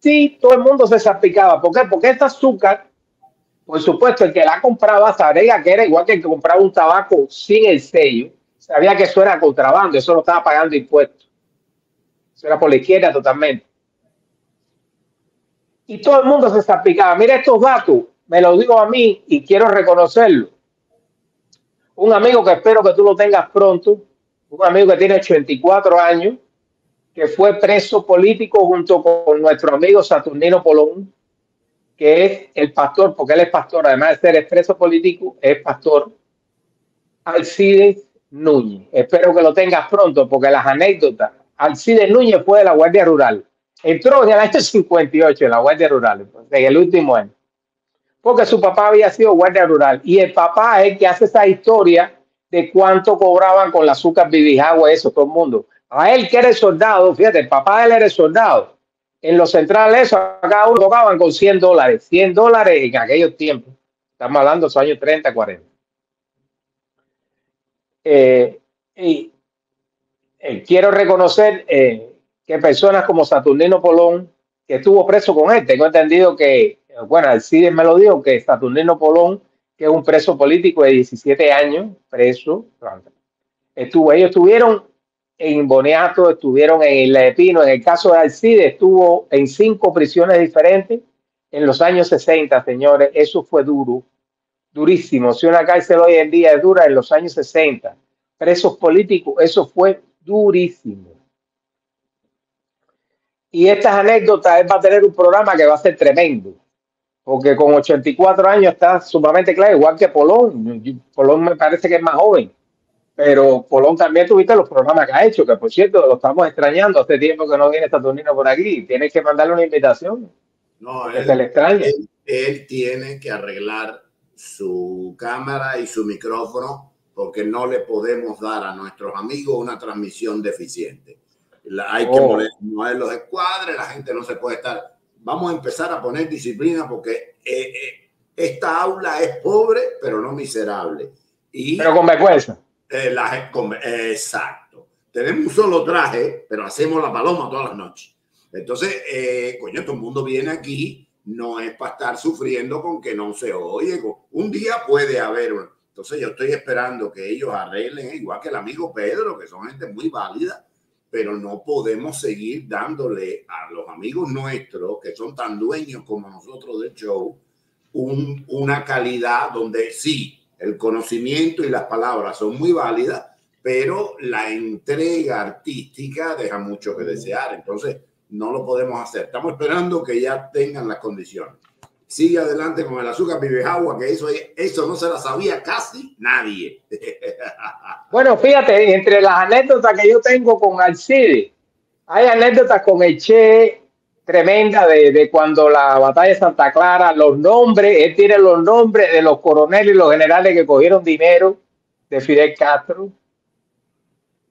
sí todo el mundo se salpicaba. ¿Por qué? Porque este azúcar, por supuesto, el que la compraba sabía que era igual que el que compraba un tabaco sin el sello. Sabía que eso era contrabando, eso no estaba pagando impuestos. Eso era por la izquierda totalmente. Y todo el mundo se salpicaba. Mira estos datos, me lo digo a mí y quiero reconocerlo. Un amigo que espero que tú lo tengas pronto, un amigo que tiene 84 años, que fue preso político junto con nuestro amigo Saturnino Polón, que es el pastor, porque él es pastor, además de ser preso político, es pastor, Alcides Núñez. Espero que lo tengas pronto, porque las anécdotas. Alcides Núñez fue de la Guardia Rural. Entró en el año 58 en la Guardia Rural, en el último año. Porque su papá había sido guardia rural. Y el papá es el que hace esa historia de cuánto cobraban con el azúcar bibijagua, eso, todo el mundo. A él, que era el soldado, fíjate, el papá de él era el soldado. En los centrales, eso, cada uno tocaban con $100. $100 en aquellos tiempos. Estamos hablando de los años 30, 40. Quiero reconocer que personas como Saturnino Polón, que estuvo preso con él, tengo entendido que, bueno, Alcides me lo dijo, que Saturnino Polón, que es un preso político de 17 años, preso, ellos estuvieron en Boniato, estuvieron en Isla de Pino. En el caso de Alcide, estuvo en 5 prisiones diferentes en los años 60, señores. Eso fue duro, durísimo. Si una cárcel hoy en día es dura, en los años 60, presos políticos, eso fue durísimo. Y estas anécdotas, él va a tener un programa que va a ser tremendo, porque con 84 años está sumamente claro, igual que Polón. Polón me parece que es más joven. Pero Polón también tuviste los programas que ha hecho, que por cierto lo estamos extrañando. Hace tiempo que no viene Saturnino por aquí. Tienes que mandarle una invitación. No, Que se le extraña. Él tiene que arreglar su cámara y su micrófono porque no le podemos dar a nuestros amigos una transmisión deficiente. Hay que mover los escuadres, la gente no se puede estar. Vamos a empezar a poner disciplina porque esta aula es pobre, pero no miserable. Pero con vergüenza. Exacto. Tenemos un solo traje, pero hacemos la paloma todas las noches. Entonces, coño, todo el mundo viene aquí, no es para estar sufriendo con que no se oye. Un día puede haber uno. Entonces, yo estoy esperando que ellos arreglen, igual que el amigo Pedro, que son gente muy válida, pero no podemos seguir dándole a los amigos nuestros, que son tan dueños como nosotros del show, una calidad donde sí, el conocimiento y las palabras son muy válidas, pero la entrega artística deja mucho que desear. Entonces, no lo podemos hacer. Estamos esperando que ya tengan las condiciones. Sigue adelante con el azúcar Bibejagua, que eso no se la sabía casi nadie. Bueno, fíjate, entre las anécdotas que yo tengo con Alcide, hay anécdotas con el Che tremenda de cuando la batalla de Santa Clara, los nombres, él tiene los nombres de los coroneles y los generales que cogieron dinero de Fidel Castro.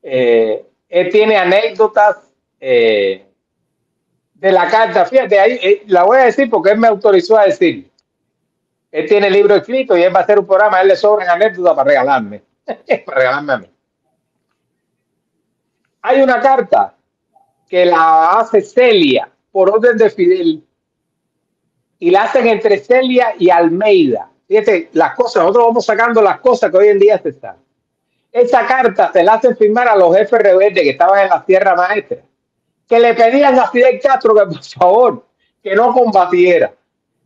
Él tiene anécdotas de la carta, fíjate, ahí, la voy a decir porque él me autorizó a decir. Él tiene el libro escrito y él va a hacer un programa, a él le sobran anécdotas para regalarme, para regalarme a mí. Hay una carta que la hace Celia por orden de Fidel y la hacen entre Celia y Almeida. Fíjate, las cosas, nosotros vamos sacando las cosas que hoy en día se están. Esa carta se la hacen firmar a los jefes rebeldes que estaban en la Sierra Maestra, que le pedían a Fidel Castro que por favor, que no combatiera,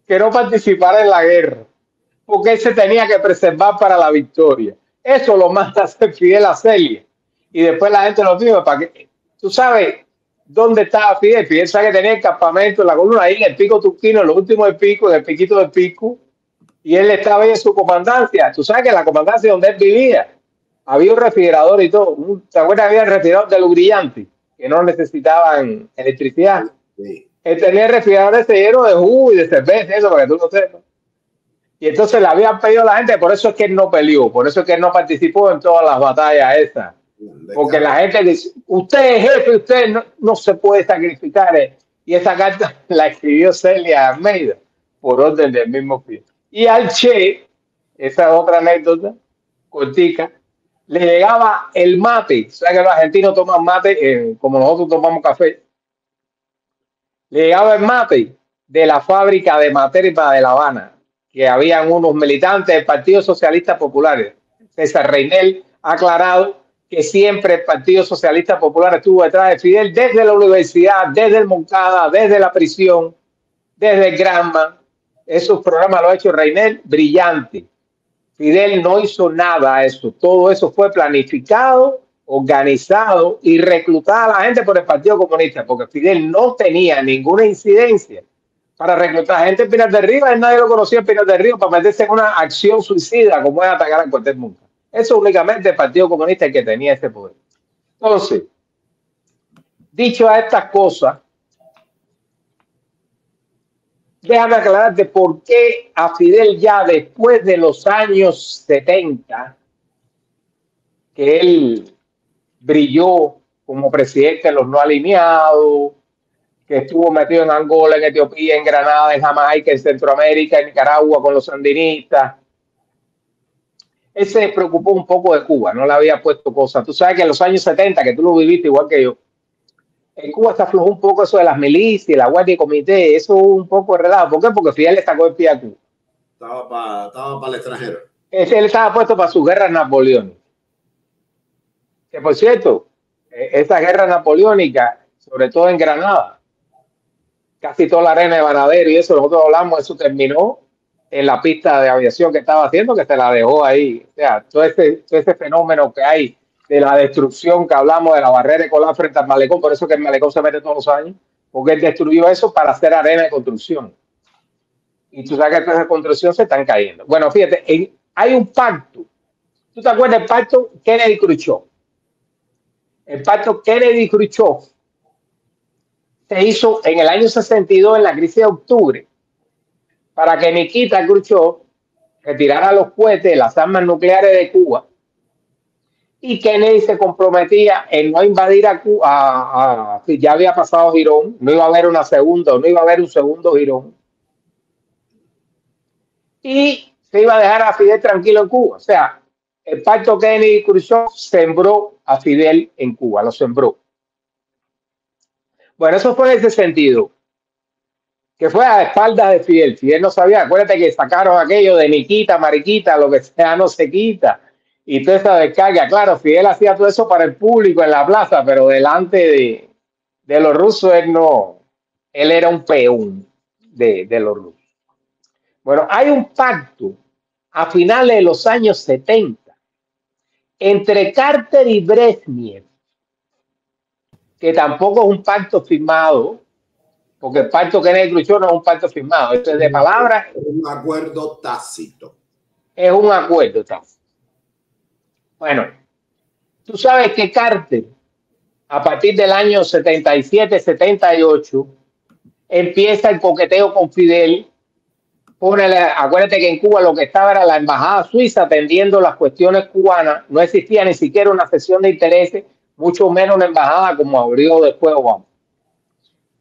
que no participara en la guerra, porque él se tenía que preservar para la victoria. Eso lo manda a hacer Fidel a Celia. Y después la gente lo dice, para que tú sabes dónde estaba Fidel. Fidel sabe que tenía el campamento en la columna, ahí en el Pico Turquino, en lo último del Pico, en el piquito del Pico, y él estaba ahí en su comandancia. Tú sabes que en la comandancia donde él vivía había un refrigerador y todo. ¿Te acuerdas? Había el refrigerador de los brillantes, que no necesitaban electricidad. Sí. Él tenía el refrigerador ese lleno de jugo y de cerveza, eso para que tú lo sepas. Y entonces le habían pedido a la gente, por eso es que él no peleó, por eso es que él no participó en todas las batallas esas. Porque la gente dice, usted es jefe, usted no se puede sacrificar. Y esa carta la escribió Celia Almeida por orden del mismo Fidel. Y al Che, esa otra anécdota cortica, le llegaba el mate. O sea que los argentinos toman mate como nosotros tomamos café. Le llegaba el mate de la fábrica de Materpa de La Habana, que habían unos militantes del Partido Socialista Popular. César Reinel ha aclarado que siempre el Partido Socialista Popular estuvo detrás de Fidel desde la universidad, desde el Moncada, desde la prisión, desde el Granma. Esos programas lo ha hecho Reinel, brillante. Fidel no hizo nada a eso. Todo eso fue planificado, organizado y reclutada a la gente por el Partido Comunista, porque Fidel no tenía ninguna incidencia para reclutar gente en Pinar del Río. Nadie lo conocía en Pinar del Río para meterse en una acción suicida como es atacar a Cortés Muncada. Eso únicamente el Partido Comunista el que tenía ese poder. Entonces, dicho a estas cosas, déjame aclararte por qué a Fidel ya después de los años 70, que él brilló como presidente de los no alineados, que estuvo metido en Angola, en Etiopía, en Granada, en Jamaica, en Centroamérica, en Nicaragua con los sandinistas. Él se preocupó un poco de Cuba, no le había puesto cosas. Tú sabes que en los años 70, que tú lo viviste igual que yo, en Cuba se aflojó un poco eso de las milicias, la guardia y comité, eso un poco relajo. ¿Por qué? Porque Fidel le sacó el pie a Cuba. Estaba para el extranjero. Él estaba puesto para sus guerras napoleónicas. Que por cierto, esa guerra napoleónica, sobre todo en Granada, casi toda la arena de Varadero y eso, nosotros hablamos, eso terminó en la pista de aviación que estaba haciendo, que se la dejó ahí. O sea, todo ese fenómeno que hay de la destrucción que hablamos de la barrera de colar frente al malecón, por eso que el malecón se mete todos los años, porque él destruyó eso para hacer arena de construcción. Y tú sabes que todas esas construcciones se están cayendo. Bueno, fíjate, hay un pacto. ¿Tú te acuerdas del pacto Kennedy-Khrushchev? El pacto Kennedy-Khrushchev se hizo en el año 62 en la crisis de octubre para que Nikita Khrushchev retirara los cohetes, las armas nucleares de Cuba, y Kennedy se comprometía en no invadir a Cuba. Ya había pasado Girón, no iba a haber no iba a haber un segundo Girón, y se iba a dejar a Fidel tranquilo en Cuba. O sea, el pacto Kennedy-Khrushchev sembró a Fidel en Cuba, lo sembró. Bueno, eso fue en ese sentido, que fue a espaldas de Fidel. Fidel no sabía, acuérdate que sacaron aquello de Niquita, Mariquita, lo que sea no se quita, y toda esa descarga. Claro, Fidel hacía todo eso para el público en la plaza, pero delante de los rusos él no, él era un peón de los rusos. Bueno, hay un pacto a finales de los años 70 entre Carter y Brezhnev, que tampoco es un pacto firmado, porque el pacto Kennedy-Khrushchev no es un pacto firmado, esto es de palabras. Es un acuerdo tácito. Es un acuerdo tácito. Bueno, tú sabes que Carter, a partir del año 77, 78, empieza el coqueteo con Fidel. Acuérdate que en Cuba lo que estaba era la embajada suiza atendiendo las cuestiones cubanas, no existía ni siquiera una sesión de intereses, mucho menos una embajada como abrió después Obama.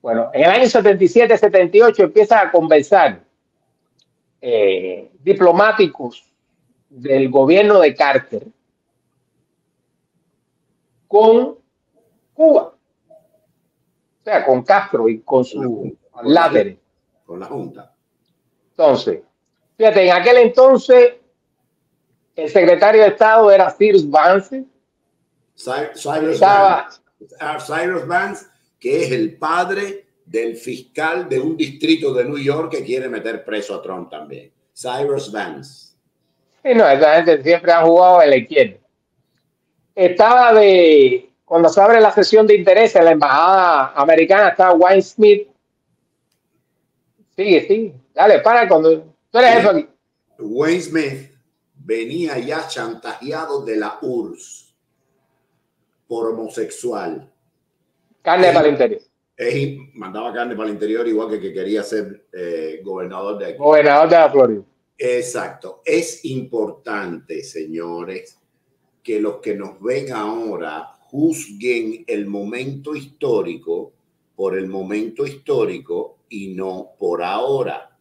Bueno, en el año 77, 78 empieza a conversar diplomáticos del gobierno de Carter con Cuba, o sea, con Castro y con su láteres. Con la Junta. Entonces, fíjate, en aquel entonces el secretario de Estado era Cyrus Vance. Cyrus Vance, que es el padre del fiscal de un distrito de New York que quiere meter preso a Trump también. Cyrus Vance. Sí, no, esa gente siempre ha jugado en la izquierda. Estaba cuando se abre la sesión de interés en la embajada americana, está Wayne Smith. Sigue. Dale, para cuando tú eres jefe aquí. Wayne Smith venía ya chantajeado de la URSS por homosexual. Carne para el interior. Mandaba carne para el interior, igual que quería ser gobernador de aquí. Gobernador de la Florida. Exacto. Es importante, señores, que los que nos ven ahora juzguen el momento histórico por el momento histórico y no por ahora.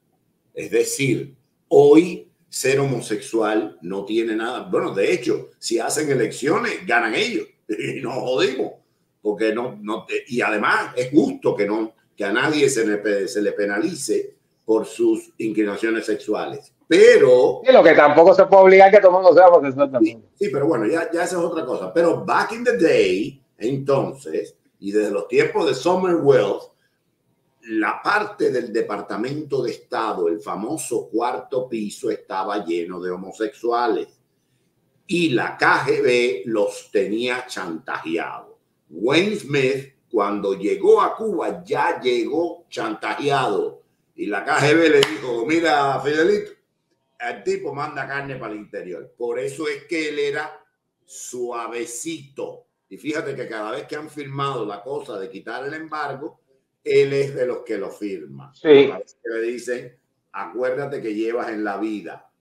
Es decir, hoy ser homosexual no tiene nada. Bueno, de hecho, si hacen elecciones, ganan ellos y nos jodimos. Porque y además es justo que a nadie se le penalice por sus inclinaciones sexuales. Pero... Y lo que tampoco se puede obligar que todo el mundo sea homosexual también. Sí, pero bueno, ya esa es otra cosa. Pero back in the day, entonces, y desde los tiempos de Summerwell, la parte del Departamento de Estado, el famoso cuarto piso, estaba lleno de homosexuales. Y la KGB los tenía chantajeados. Wayne Smith, cuando llegó a Cuba, ya llegó chantajeado. Y la KGB le dijo, mira, Fidelito, el tipo manda carne para el interior. Por eso es que él era suavecito. Y fíjate que cada vez que han firmado la cosa de quitar el embargo, él es de los que lo firma. Sí. A veces le dicen, acuérdate que llevas en la vida.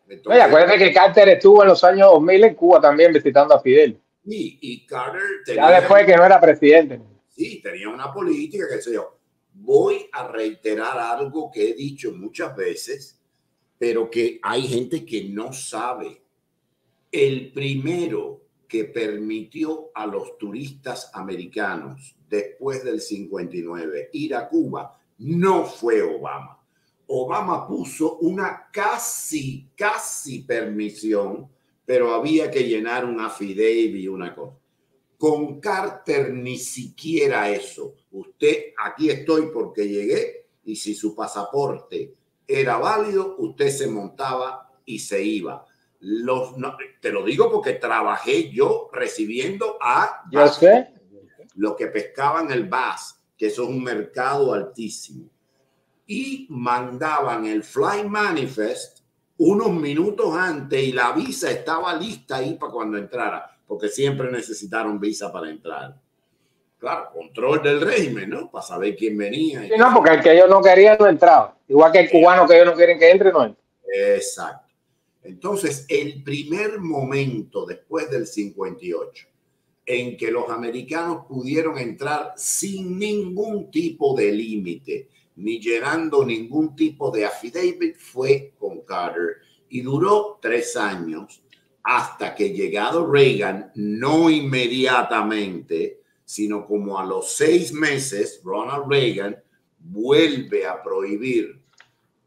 Entonces, oye, acuérdate que Carter estuvo en los años 2000 en Cuba también visitando a Fidel. Y Carter ya después que no era presidente. Sí, tenía una política, qué sé yo. Voy a reiterar algo que he dicho muchas veces, pero que hay gente que no sabe. El primero que permitió a los turistas americanos después del 59 ir a Cuba no fue Obama. Obama puso una casi permisión, pero había que llenar un affidavit y una cosa. Con Carter ni siquiera eso. Usted, aquí estoy porque llegué, y si su pasaporte era válido, usted se montaba y se iba. No, te lo digo porque trabajé yo recibiendo a los que pescaban el bass, que eso es un mercado altísimo, y mandaban el Flight Manifest unos minutos antes y la visa estaba lista ahí para cuando entrara, porque siempre necesitaron visa para entrar. Claro, control del régimen, ¿no? Para saber quién venía. Sí, no, porque el que ellos no querían no entraba. Igual que el cubano que ellos no quieren que entre, no entra. Exacto. Entonces, el primer momento después del 58 en que los americanos pudieron entrar sin ningún tipo de límite, ni llenando ningún tipo de affidavit, fue con Carter. Y duró 3 años hasta que, llegado Reagan, no inmediatamente, sino como a los 6 meses, Ronald Reagan vuelve a prohibir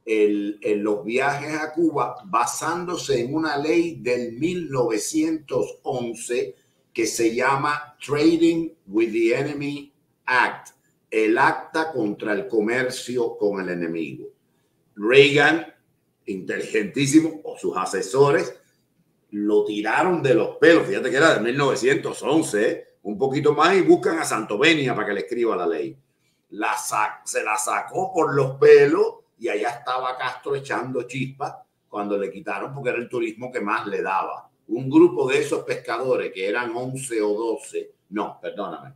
los viajes a Cuba basándose en una ley del 1911 que se llama Trading with the Enemy Act, el acta contra el comercio con el enemigo. Reagan, inteligentísimo, o sus asesores, lo tiraron de los pelos. Fíjate que era de 1911, un poquito más, y buscan a Santovenia para que le escriba la ley. Se la sacó por los pelos y allá estaba Castro echando chispas cuando le quitaron, porque era el turismo que más le daba. Un grupo de esos pescadores que eran 11 o 12, no, perdóname,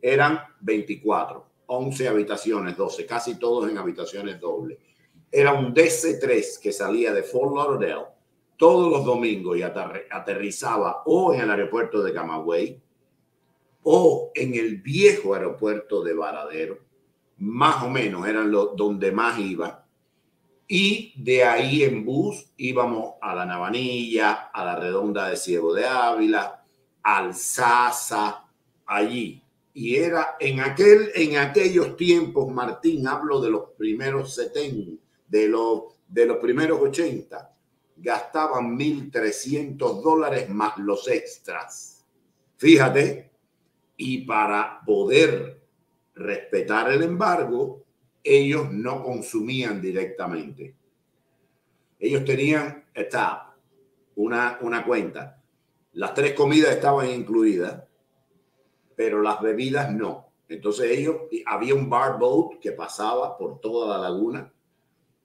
eran 24, 11 habitaciones, 12, casi todos en habitaciones dobles. Era un DC-3 que salía de Fort Lauderdale todos los domingos y aterrizaba o en el aeropuerto de Camagüey o en el viejo aeropuerto de Varadero, más o menos eran donde más iba. Y de ahí en bus íbamos a la Navanilla, a la Redonda de Ciego de Ávila, al Sasa, allí. Y era en aquellos tiempos, Martín, hablo de los primeros 70, de los primeros 80, gastaban $1,300 más los extras. Fíjate, y para poder respetar el embargo, ellos no consumían directamente. Ellos tenían una cuenta. Las 3 comidas estaban incluidas, pero las bebidas no. Entonces había un bar boat que pasaba por toda la laguna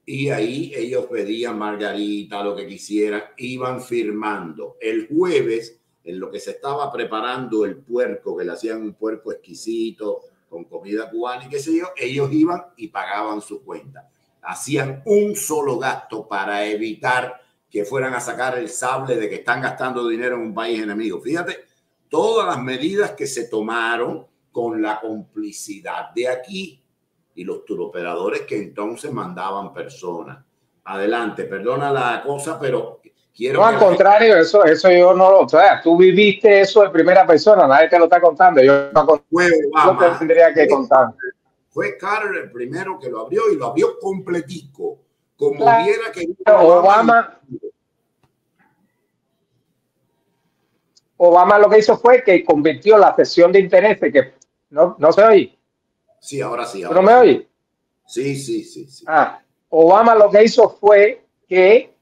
y ahí ellos pedían margarita, lo que quisieran, iban firmando. El jueves, en lo que se estaba preparando el puerco, que le hacían un puerco exquisito, con comida cubana y qué sé yo, ellos iban y pagaban su cuenta. Hacían un solo gasto para evitar que fueran a sacar el sable de que están gastando dinero en un país enemigo. Fíjate, todas las medidas que se tomaron con la complicidad de aquí y los turoperadores que entonces mandaban personas. Adelante, perdona la cosa, pero quiero... No, al contrario, eso yo no lo... O sea, tú viviste eso de primera persona, nadie te lo está contando. Yo no tendría que contar. Fue Carter el primero que lo abrió y lo abrió completico. Como claro, viera que... Obama lo que hizo fue que convirtió la cesión de intereses, que no se oye. Sí, ahora sí. ¿Tú no me oyes? Sí. Obama lo que hizo fue que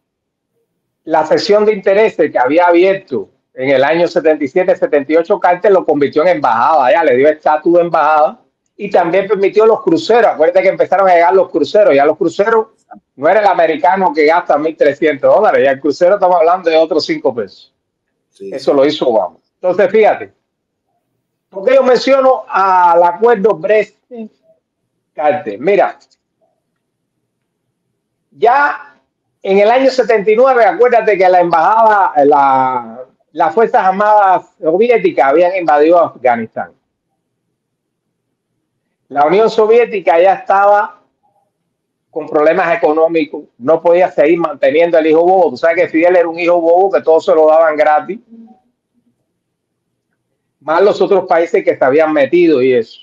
la cesión de intereses que había abierto en el año 77-78, Carter lo convirtió en embajada, ya le dio estatus de embajada y también permitió los cruceros. Acuérdate que empezaron a llegar los cruceros, ya los cruceros no era el americano que gasta $1,300, ya el crucero estamos hablando de otros $5. Sí. Eso lo hizo Obama. Entonces, fíjate, ¿por qué yo menciono al acuerdo Brest-Carter? Mira, ya en el año 79, acuérdate que la embajada, las Fuerzas Armadas soviéticas habían invadido Afganistán. La Unión Soviética ya estaba con problemas económicos, no podía seguir manteniendo el hijo bobo. Tú sabes que Fidel era un hijo bobo que todos se lo daban gratis. Más los otros países que se habían metido y eso,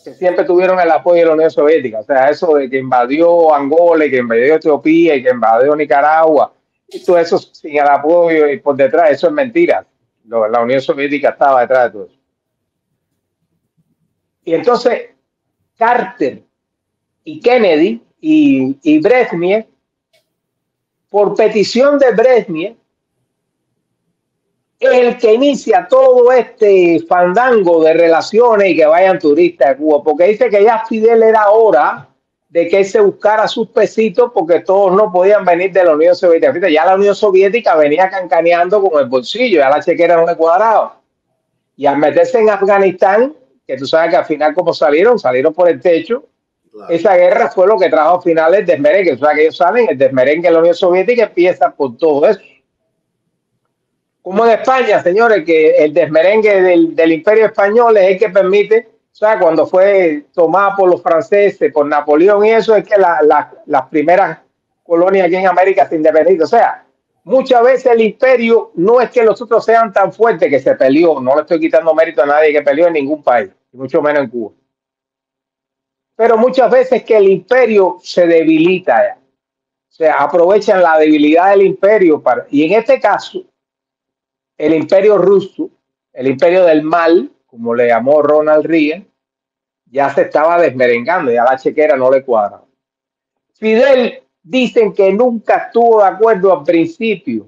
que siempre tuvieron el apoyo de la Unión Soviética. O sea, eso de que invadió Angola y que invadió Etiopía y que invadió Nicaragua, y todo eso sin el apoyo y por detrás, eso es mentira. La Unión Soviética estaba detrás de todo eso. Y entonces Carter y Kennedy y Brezhnev, por petición de Brezhnev, es el que inicia todo este fandango de relaciones y que vayan turistas a Cuba, porque dice que ya Fidel era hora de que él se buscara sus pesitos porque todos no podían venir de la Unión Soviética. Ya la Unión Soviética venía cancaneando con el bolsillo, ya la chequera no le cuadraba. Y al meterse en Afganistán, que tú sabes que al final como salieron por el techo, claro. Esa guerra fue lo que trajo al final el desmerengue. O sea que ellos salen, el desmerengue en la Unión Soviética empieza por todo eso. Como en España, señores, que el desmerengue del Imperio Español es el que permite, o sea, cuando fue tomada por los franceses, por Napoleón y eso, es que las primeras colonias aquí en América se independizaron. O sea, muchas veces el imperio no es que los otros sean tan fuertes que se peleó. No le estoy quitando mérito a nadie que peleó en ningún país, y mucho menos en Cuba. Pero muchas veces que el imperio se debilita. O sea, aprovechan la debilidad del imperio para, y en este caso, el imperio ruso, el imperio del mal, como le llamó Ronald Reagan, ya se estaba desmerengando, ya la chequera no le cuadra. Fidel dicen que nunca estuvo de acuerdo al principio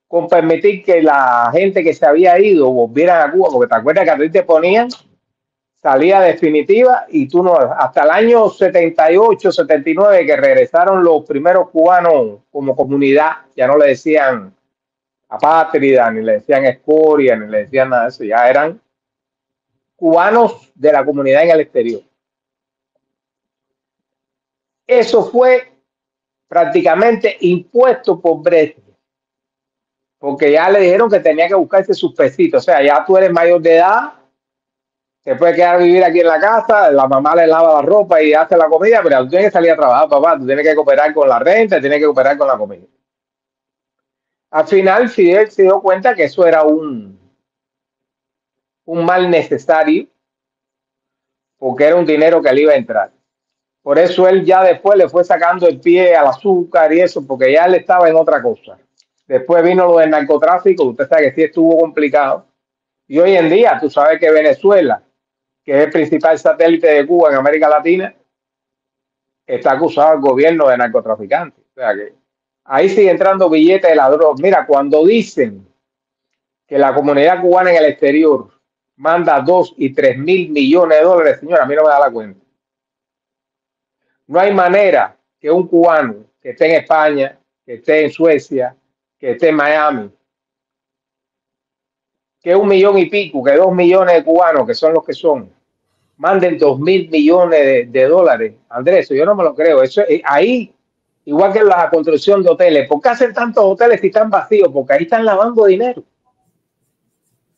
con permitir que la gente que se había ido volviera a Cuba, porque te acuerdas que a ti te ponían salida definitiva y tú no, hasta el año 78, 79, que regresaron los primeros cubanos como comunidad, ya no le decían apátrida, ni le decían escoria, ni le decían nada de eso, ya eran cubanos de la comunidad en el exterior. Eso fue prácticamente impuesto por Brezhnev, porque ya le dijeron que tenía que buscarse sus pesitos, o sea, ya tú eres mayor de edad, te puedes quedar a vivir aquí en la casa, la mamá le lava la ropa y hace la comida, pero tú tienes que salir a trabajar, papá, tú tienes que cooperar con la renta, tienes que cooperar con la comida. Al final, Fidel se dio cuenta que eso era un mal necesario, porque era un dinero que le iba a entrar. Por eso él ya después le fue sacando el pie al azúcar y eso, porque ya él estaba en otra cosa. Después vino lo del narcotráfico, usted sabe que sí estuvo complicado. Y hoy en día, tú sabes que Venezuela, que es el principal satélite de Cuba en América Latina, está acusado al gobierno de narcotraficante. O sea que ahí sigue entrando billetes de la droga. Mira, cuando dicen que la comunidad cubana en el exterior manda 2 y 3 mil millones de dólares, señora, a mí no me da la cuenta. No hay manera que un cubano que esté en España, que esté en Suecia, que esté en Miami, que 1 millón y pico, que 2 millones de cubanos, que son los que son, manden 2 mil millones de dólares. Andrés, yo no me lo creo. Eso ahí, igual que la construcción de hoteles. ¿Por qué hacen tantos hoteles si están vacíos? Porque ahí están lavando dinero.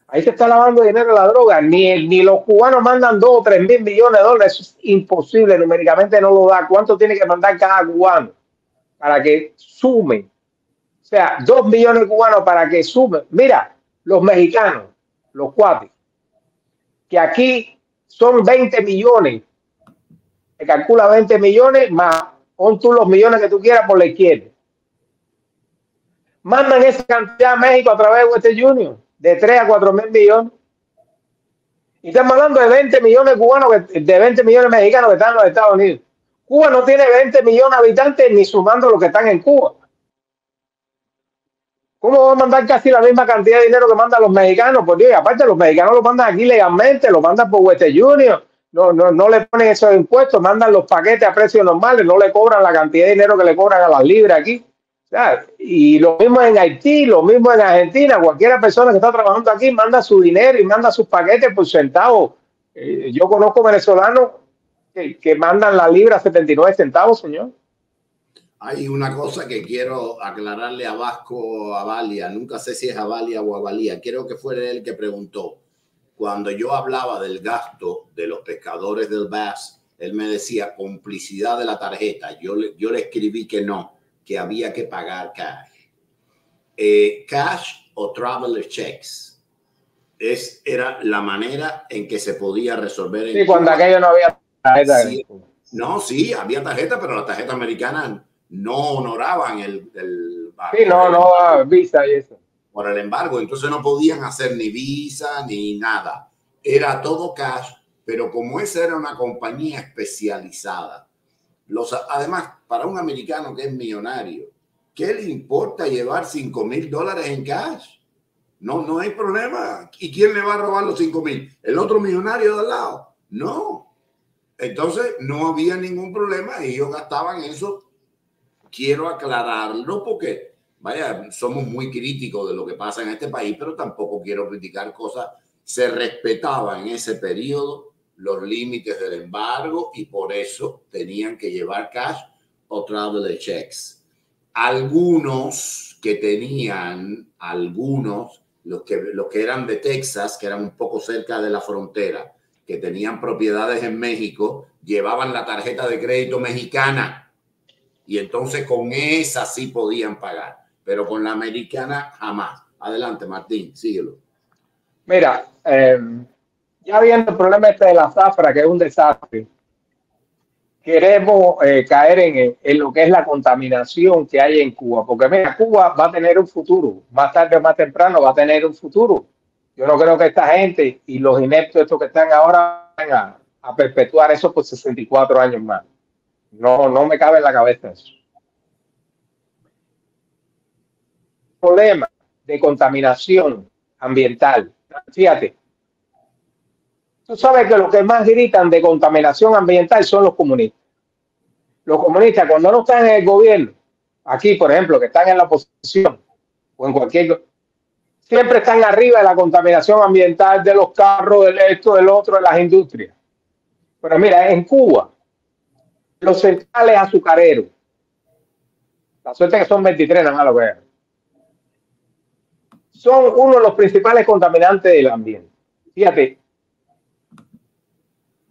Ahí se está lavando dinero la droga. Ni los cubanos mandan 2 o 3 mil millones de dólares. Eso es imposible. Numéricamente no lo da. ¿Cuánto tiene que mandar cada cubano para que sume? O sea, 2 millones de cubanos para que sume. Mira, los mexicanos, los cuates, que aquí son 20 millones. Se calcula 20 millones más, pon tú los millones que tú quieras por la izquierda. Mandan esa cantidad a México a través de Western Union, de 3 a 4 mil millones. Y estamos hablando de 20 millones cubanos, de 20 millones mexicanos que están en los Estados Unidos. Cuba no tiene 20 millones de habitantes ni sumando los que están en Cuba. ¿Cómo va a mandar casi la misma cantidad de dinero que mandan los mexicanos? Pues Dios, aparte los mexicanos lo mandan aquí legalmente, lo mandan por Western Union. No le ponen esos impuestos, mandan los paquetes a precios normales, no le cobran la cantidad de dinero que le cobran a las libras aquí. O sea, y lo mismo en Haití, lo mismo en Argentina, cualquier persona que está trabajando aquí manda su dinero y manda sus paquetes por centavos. Yo conozco venezolanos que mandan la libra a 79 centavos, señor. Hay una cosa que quiero aclararle a Vasco Avalia, nunca sé si es Avalia o Avalía, creo que fue él que preguntó. Cuando yo hablaba del gasto de los pescadores del Bass, él me decía complicidad de la tarjeta. Yo le escribí que no, que había que pagar cash. Cash o traveler checks. Era la manera en que se podía resolver. Sí, cuando aquello no había tarjeta. Sí, no, sí, había tarjeta, pero las tarjetas americanas no honoraban sí, no, visa y eso. Por el embargo, entonces no podían hacer ni visa ni nada. Era todo cash pero como esa era una compañía especializada, además, para un americano que es millonario, ¿qué le importa llevar $5,000 en cash? No, no hay problema. ¿Y quién le va a robar los 5,000? ¿El otro millonario de al lado? No. Entonces, no había ningún problema. Ellos gastaban eso. Quiero aclararlo porque, vaya, somos muy críticos de lo que pasa en este país, pero tampoco quiero criticar cosas. Se respetaba en ese periodo los límites del embargo y por eso tenían que llevar cash o travel checks. Algunos que tenían, los que eran de Texas, que eran un poco cerca de la frontera, que tenían propiedades en México, llevaban la tarjeta de crédito mexicana y entonces con esa sí podían pagar, pero con la americana jamás. Adelante, Martín, síguelo. Mira, ya viendo el problema este de la zafra, que es un desastre, queremos caer en lo que es la contaminación que hay en Cuba, porque mira, Cuba va a tener un futuro, más tarde o más temprano va a tener un futuro. Yo no creo que esta gente y los ineptos estos que están ahora van a perpetuar eso por 64 años más. No me cabe en la cabeza eso. Problema de contaminación ambiental. Fíjate, tú sabes que los que más gritan de contaminación ambiental son los comunistas. Los comunistas, cuando no están en el gobierno, aquí, por ejemplo, que están en la oposición o en cualquier, siempre están arriba de la contaminación ambiental de los carros, del esto, del otro, de las industrias. Pero mira, en Cuba, los centrales azucareros, la suerte que son 23, nada más lo que es, son uno de los principales contaminantes del ambiente. Fíjate,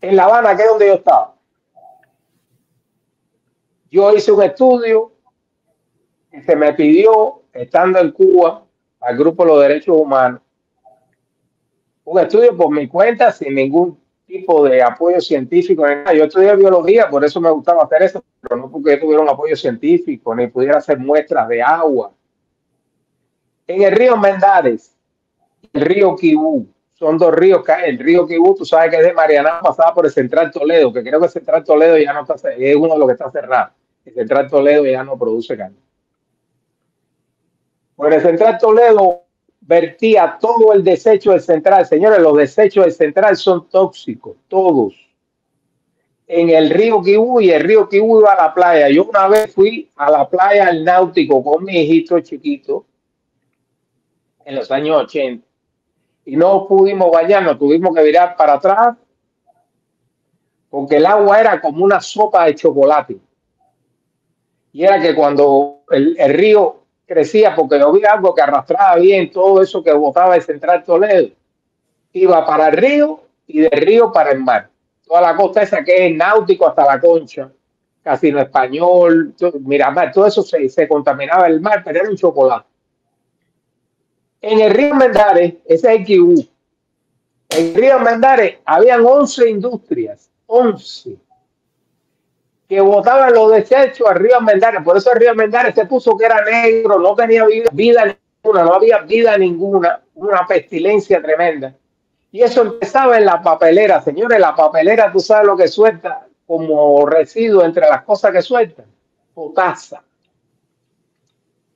en La Habana, que es donde yo estaba, yo hice un estudio que se me pidió, estando en Cuba, al Grupo de los Derechos Humanos, un estudio por mi cuenta, sin ningún tipo de apoyo científico. Yo estudié biología, por eso me gustaba hacer eso, pero no porque tuviera un apoyo científico, ni pudiera hacer muestras de agua. En el río Mendares, el río Quibú, son dos ríos que hay. El río Quibú, tú sabes que es de Mariana, pasaba por el Central Toledo, que creo que el Central Toledo ya no está, es uno de los que está cerrado. El Central Toledo ya no produce carne. Por el Central Toledo vertía todo el desecho del Central. Señores, los desechos del Central son tóxicos, todos. En el río Quibú, y el río Quibú iba a la playa. Yo una vez fui a la playa al Náutico con mi hijito chiquito en los años 80 y no pudimos bañarnos, tuvimos que virar para atrás porque el agua era como una sopa de chocolate. Y era que cuando el río crecía, porque había algo que arrastraba bien todo eso que botaba el Central Toledo, iba para el río y del río para el mar. Toda la costa esa que es Náutico hasta La Concha, Casino Español, Miramar, todo eso se contaminaba el mar, pero era un chocolate. En el río Mendares, ese es el Quibú, en el río Mendares habían 11 industrias, 11, que botaban los desechos al río Mendares. Por eso el río Mendares se puso que era negro, no tenía vida ninguna, no había vida ninguna, una pestilencia tremenda. Y eso empezaba en la papelera. Señores, la papelera, tú sabes lo que suelta como residuo entre las cosas que sueltan. Potasa.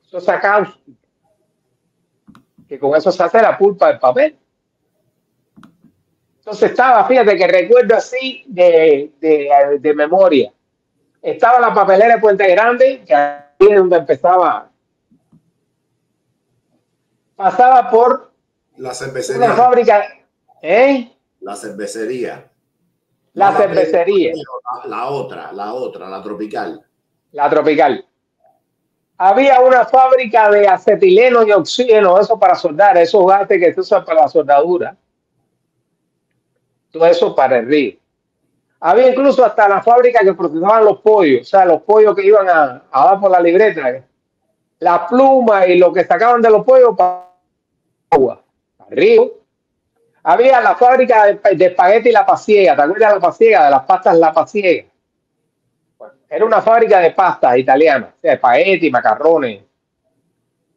Eso es cáustica. Que con eso se hace la pulpa del papel. Entonces estaba, fíjate que recuerdo así de memoria. Estaba la papelera de Puente Grande, que ahí es donde empezaba. Pasaba por la cervecería. Una fábrica. La cervecería. La cervecería. La otra, la tropical. La tropical. Había una fábrica de acetileno y oxígeno, eso para soldar, esos gases que se usan para la soldadura. Todo eso para el río. Había incluso hasta la fábrica que procesaban los pollos, o sea, los pollos que iban a dar por la libreta, las plumas y lo que sacaban de los pollos para agua, para el río. Había la fábrica de espagueti La Pasiega, ¿te acuerdas de La Pasiega? De las pastas La Pasiega. Bueno, era una fábrica de pastas italianas, o sea, espagueti, macarrones,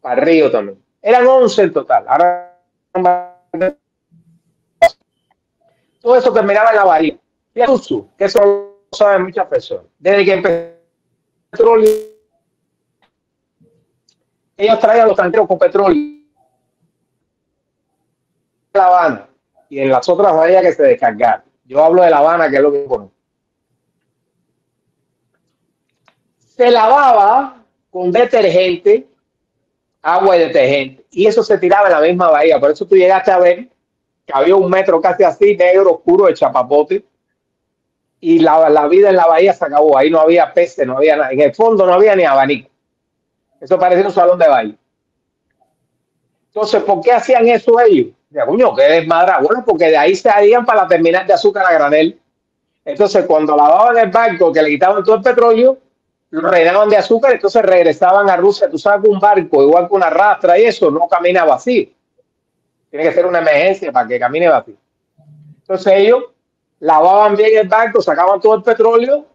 para el río también. Eran 11 en total. Ahora, todo eso terminaba en la bahía. Y el uso, que eso lo saben muchas personas. Desde que empezó el petróleo, ellos traían los tanqueros con petróleo en La Habana y en las otras bahías que se descargaron. Yo hablo de La Habana, que es lo que conozco. Se lavaba con detergente, agua y detergente, y eso se tiraba en la misma bahía. Por eso tú llegaste a ver que había un metro casi así, negro, oscuro, de chapapote, y la vida en la bahía se acabó. Ahí no había peces, no había nada. En el fondo no había ni abanico. Eso parecía un salón de baile. Entonces, ¿por qué hacían eso ellos? Ya, coño, qué desmadra. Bueno, porque de ahí se salían para la terminal de azúcar a granel. Entonces, cuando lavaban el barco, que le quitaban todo el petróleo, lo rellenaban de azúcar, entonces regresaban a Rusia. Tú sabes que un barco, igual que una rastra y eso, no camina vacío. Tiene que ser una emergencia para que camine vacío. Entonces ellos lavaban bien el barco, sacaban todo el petróleo,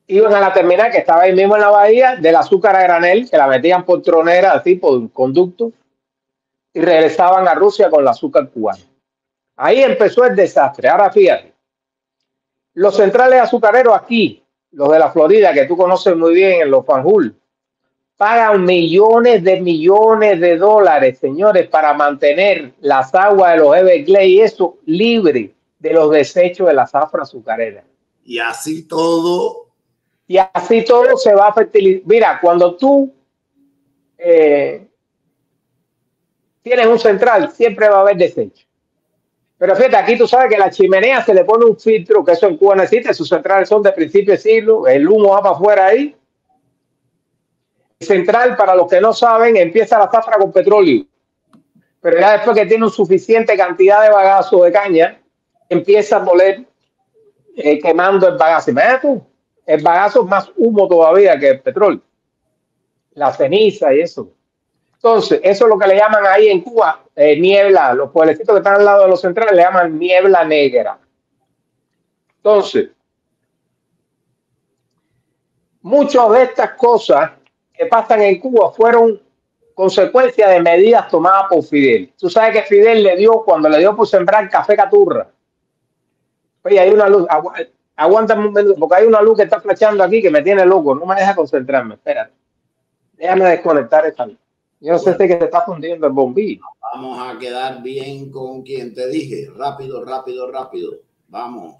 iban a la terminal que estaba ahí mismo en la bahía, del azúcar a granel, que la metían por tronera, así, por conducto, y regresaban a Rusia con el azúcar cubano. Ahí empezó el desastre. Ahora fíjate, los centrales azucareros aquí, los de la Florida, que tú conoces muy bien, en los Fanjul, pagan millones de dólares, señores, para mantener las aguas de los Everglades y eso libre de los desechos de la zafra azucarera. Y así todo. Y así todo se va a fertilizar. Mira, cuando tú tienes un central, siempre va a haber desecho. Pero fíjate, aquí tú sabes que la chimenea se le pone un filtro, que eso en Cuba no existe, sus centrales son de principio de siglo, el humo va para afuera ahí. Central, para los que no saben, empieza la zafra con petróleo, pero ya después que tiene una suficiente cantidad de bagazo de caña, empieza a moler quemando el bagazo. Imagínate tú, el bagazo es más humo todavía que el petróleo, la ceniza y eso. Entonces, eso es lo que le llaman ahí en Cuba niebla. Los pueblecitos que están al lado de los centrales le llaman niebla negra. Entonces, muchas de estas cosas que pasan en Cuba fueron consecuencia de medidas tomadas por Fidel. Tú sabes que Fidel le dio, cuando le dio por sembrar café caturra. Oye, hay una luz, aguántame un minuto, porque hay una luz que está flashando aquí que me tiene loco, no me deja concentrarme. Espérate, déjame desconectar esta luz. Yo no sé si que se está fundiendo el bombillo. Vamos a quedar bien con quien te dije. Rápido. Vamos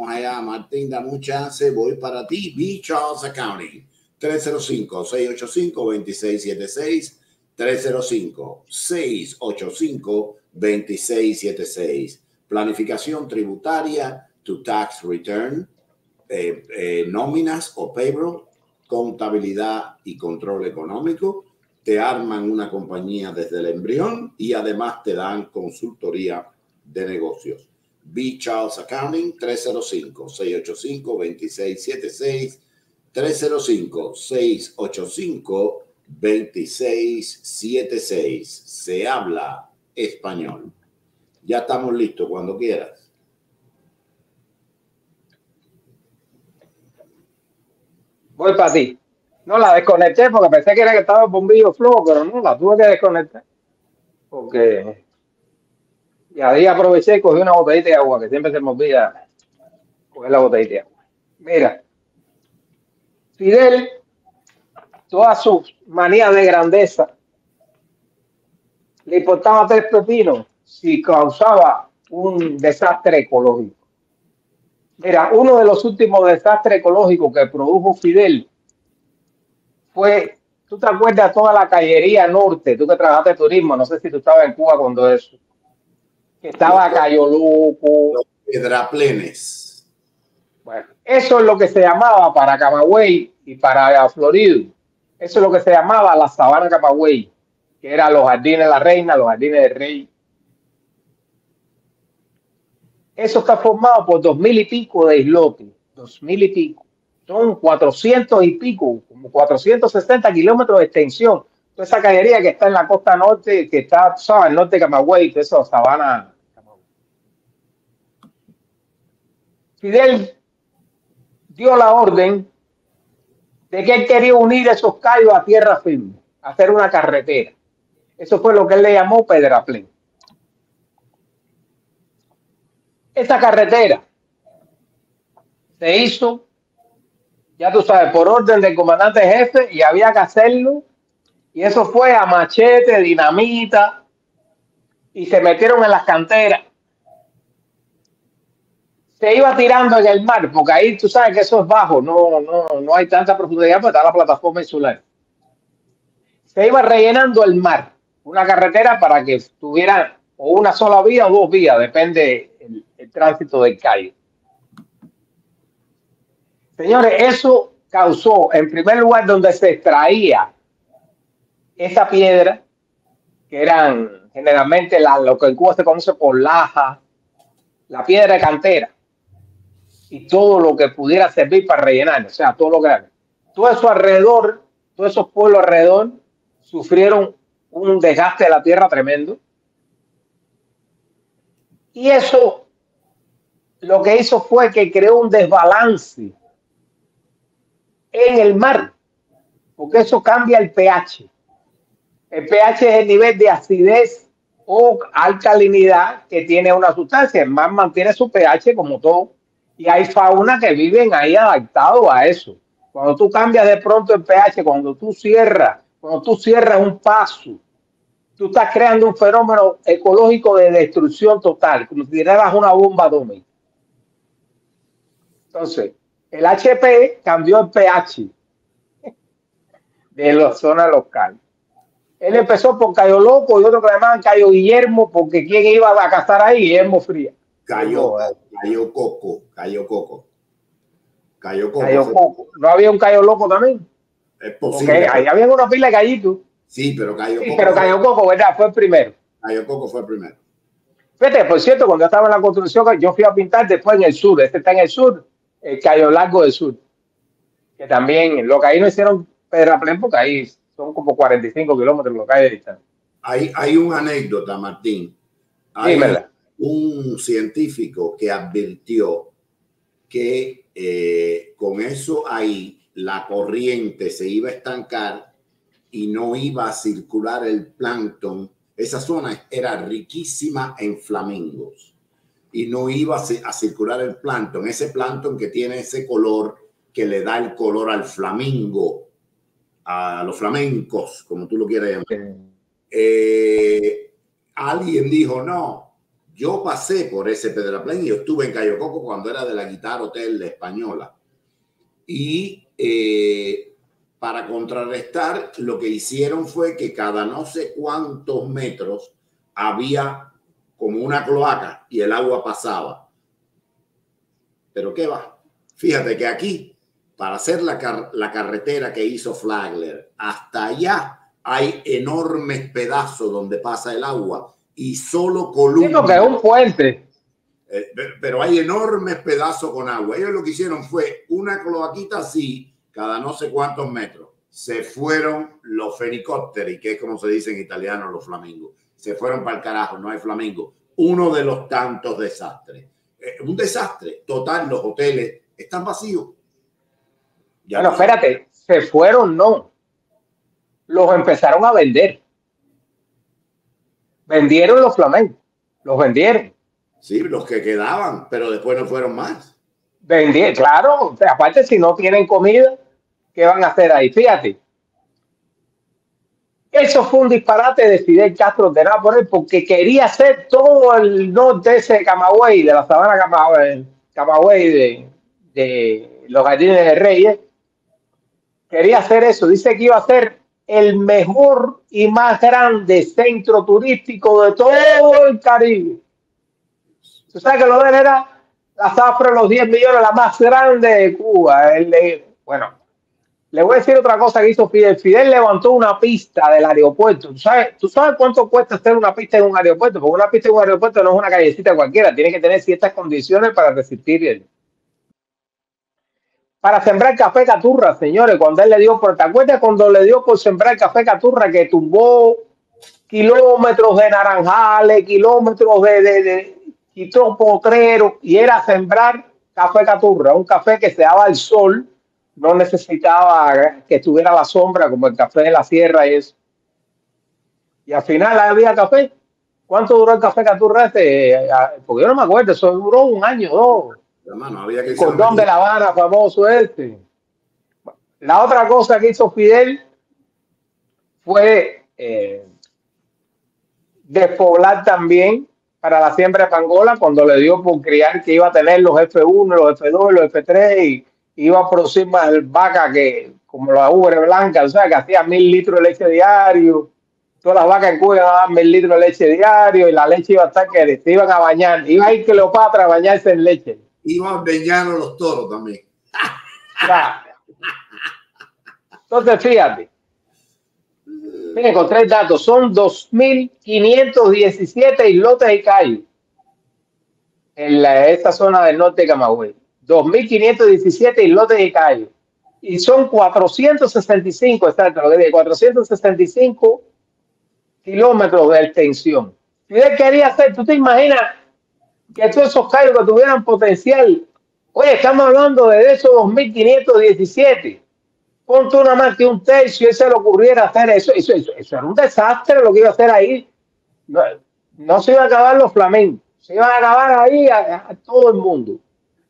allá, Martín, dame un chance. Voy para ti. B. Charles Accounting. 305-685-2676. 305-685-2676. Planificación tributaria, tu tax return, nóminas o payroll, contabilidad y control económico. Te arman una compañía desde el embrión y además te dan consultoría de negocios. B. Charles Accounting, 305-685-2676. 305-685-2676. Se habla español. Ya estamos listos cuando quieras. Voy para ti. No, la desconecté porque pensé que era que estaba el bombillo flojo, pero no, la tuve que desconectar. Porque y ahí aproveché y cogí una botellita de agua, que siempre se me olvida coger la botellita de agua. Mira, Fidel, todas sus manías de grandeza, le importaba tres pepinos si causaba un desastre ecológico. Mira, uno de los últimos desastres ecológicos que produjo Fidel fue, tú te acuerdas de toda la callería norte, tú que trabajaste en turismo, no sé si tú estabas en Cuba cuando eso, que estaba Cayo Loco. Los pedraplenes. Bueno, eso es lo que se llamaba para Camagüey y para Florido. Eso es lo que se llamaba la sabana Camagüey, que eran los jardines de la reina, los jardines del rey. Eso está formado por 2000 y pico de islotes, 2000 y pico. Son 400 y pico, como 460 kilómetros de extensión. Toda esa callería que está en la costa norte, que está, ¿sabes? Al norte de Camagüey, que eso, sabana Camagüey. Fidel dio la orden de que él quería unir esos cayos a tierra firme, hacer una carretera. Eso fue lo que él le llamó Pedraplén. Esta carretera se hizo, ya tú sabes, por orden del comandante jefe y había que hacerlo. Y eso fue a machete, dinamita, y se metieron en las canteras. Se iba tirando en el mar, porque ahí tú sabes que eso es bajo, no hay tanta profundidad, porque está la plataforma insular. Se iba rellenando el mar, una carretera para que tuviera o una sola vía o dos vías, depende el tránsito del callo. Señores, eso causó, en primer lugar, donde se extraía esa piedra, que eran generalmente lo que en Cuba se conoce por laja, la piedra de cantera, y todo lo que pudiera servir para rellenar, o sea, todo lo grande. Todo eso alrededor, todos esos pueblos alrededor sufrieron un desgaste de la tierra tremendo. Y eso lo que hizo fue que creó un desbalance en el mar, porque eso cambia el pH. El pH es el nivel de acidez o alcalinidad que tiene una sustancia. El mar mantiene su pH como todo. Y hay fauna que viven ahí adaptados a eso. Cuando tú cambias de pronto el pH, cuando tú cierras un paso, tú estás creando un fenómeno ecológico de destrucción total, como si tiraras una bomba atómica. Entonces, el HP cambió el pH de la zona local. Él empezó por Cayo Loco y otro que le llamaban Cayo Guillermo, porque ¿quién iba a cazar ahí? Guillermo Frías. Cayo Coco. ¿No había un Cayo Loco también? Es posible. Porque ahí había una pila de gallitos. Sí, pero Cayo Coco, ¿verdad? Fue el primero. Cayo Coco fue el primero. Fíjate, por cierto, cuando yo estaba en la construcción, yo fui a pintar después en el sur. Este está en el sur, el Cayo Largo del Sur. Que también, lo que ahí no hicieron pedraplén, porque ahí son como 45 kilómetros lo que hay de distancia. Hay una anécdota, Martín. Dímela. Un científico que advirtió que con eso ahí la corriente se iba a estancar y no iba a circular el plancton. Esa zona era riquísima en flamingos y no iba a circular el plancton, ese plancton que tiene ese color que le da el color al flamingo, a los flamencos, como tú lo quieras llamar. Alguien dijo, no, yo pasé por ese pedraplén y yo estuve en Cayo Coco cuando era de la Guitar Hotel de Española. Y para contrarrestar, lo que hicieron fue que cada no sé cuántos metros había como una cloaca y el agua pasaba. Pero ¿qué va? Fíjate que aquí, para hacer la carretera que hizo Flagler, hasta allá hay enormes pedazos donde pasa el agua y solo columnas. Sí, porque es un puente. Pero hay enormes pedazos con agua. Ellos lo que hicieron fue una cloaquita así, cada no sé cuántos metros. Se fueron los fenicópteros, que es como se dice en italiano los flamingos. Se fueron para el carajo, no hay flamingos. Uno de los tantos desastres. Un desastre total, los hoteles están vacíos. Ya bueno, espérate, se fueron, no. Los empezaron a vender. Vendieron los flamencos, los vendieron. Sí, los que quedaban, pero después no fueron más. Vendieron, claro. O sea, aparte, si no tienen comida, ¿qué van a hacer ahí? Fíjate. Eso fue un disparate de Fidel Castro de Nápoles porque quería hacer todo el norte ese de Camagüey, de la sabana Camagüey, de los Jardines de Reyes. Quería hacer eso. Dice que iba a ser el mejor y más grande centro turístico de todo el Caribe. Tú sabes que lo de él era la zafra de los 10 millones, la más grande de Cuba. Bueno, le voy a decir otra cosa que hizo Fidel. Fidel levantó una pista del aeropuerto. ¿Tú sabes cuánto cuesta hacer una pista en un aeropuerto? Porque una pista en un aeropuerto no es una callecita cualquiera. Tiene que tener ciertas condiciones para resistir para sembrar café caturra, señores, cuando él le dio por... ¿Te acuerdas cuando le dio por sembrar café caturra que tumbó kilómetros de naranjales, kilómetros de potreros, y era sembrar café caturra, un café que se daba al sol, no necesitaba que estuviera a la sombra como el café de la sierra y eso. Y al final había café. ¿Cuánto duró el café Caturrete? Porque yo no me acuerdo, eso duró un año, dos. Hermano, había que El cordón de La Habana, famoso este. La otra cosa que hizo Fidel fue despoblar también para la siembra de pangola cuando le dio por criar que iba a tener los F1, los F2, los F3 y iba a producir más vacas que como la ubre blanca, o sea, que hacía 1000 litros de leche diario. Todas las vacas en Cuba daban 1000 litros de leche diario y la leche iba a estar que se iban a bañar. Iba a ir Cleopatra a bañarse en leche. Iban veñando los toros también. Ya. Entonces, fíjate. Miren, con 3 datos, son 2517 islotes y cayos en esta zona del norte de Camagüey. 2517 islotes y cayos. Y son 465, exacto, lo que dije, 465 kilómetros de extensión. Fidel quería hacer, tú te imaginas que todos esos cayos que tuvieran potencial, oye, estamos hablando de esos 2517. Ponte una más que un tercio y se le ocurriera hacer eso. Eso era un desastre lo que iba a hacer ahí. No se iban a acabar los flamencos, se iban a acabar ahí a todo el mundo.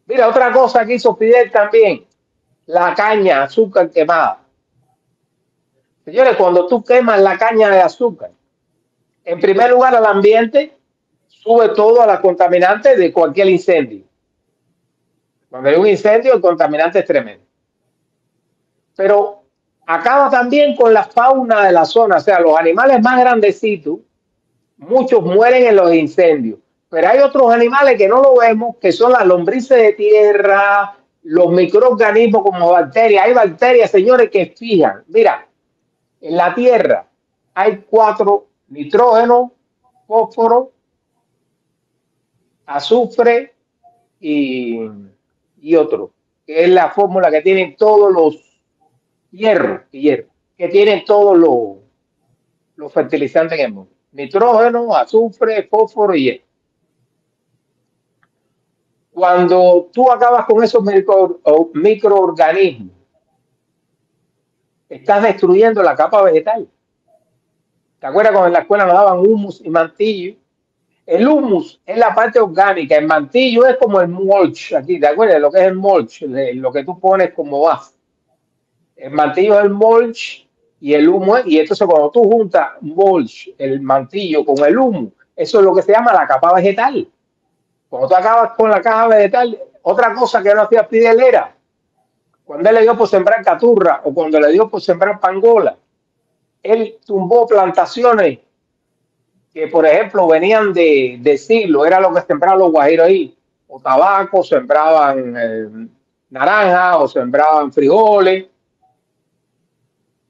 Mira, otra cosa que hizo Fidel también, la caña, azúcar quemada. Señores, cuando tú quemas la caña de azúcar, en primer lugar al ambiente, sube todo a las contaminantes de cualquier incendio. Cuando hay un incendio, el contaminante es tremendo. Pero acaba también con la fauna de la zona, o sea, los animales más grandecitos, muchos mueren en los incendios, pero hay otros animales que no lo vemos, que son las lombrices de tierra, los microorganismos como bacterias. Hay bacterias, señores, que fijan. Mira, en la tierra hay 4: nitrógeno, fósforo, azufre y otro, que es la fórmula que tienen todos los hierro, que tienen todos los fertilizantes en el mundo. Nitrógeno, azufre, fósforo y hierro. Cuando tú acabas con esos microorganismos, estás destruyendo la capa vegetal. ¿Te acuerdas cuando en la escuela nos daban humus y mantillo? El humus es la parte orgánica, el mantillo es como el mulch aquí, ¿te acuerdas lo que es el mulch? Lo que tú pones como base. El mantillo es el mulch y el humo, y entonces cuando tú juntas mulch, el mantillo con el humo, eso es lo que se llama la capa vegetal. Cuando tú acabas con la capa vegetal, otra cosa que no hacía Fidel era, cuando él le dio por sembrar caturra o cuando le dio por sembrar pangola, él tumbó plantaciones que, por ejemplo, venían de siglo, era lo que sembraban los guajiros ahí, o tabaco, sembraban naranja o sembraban frijoles.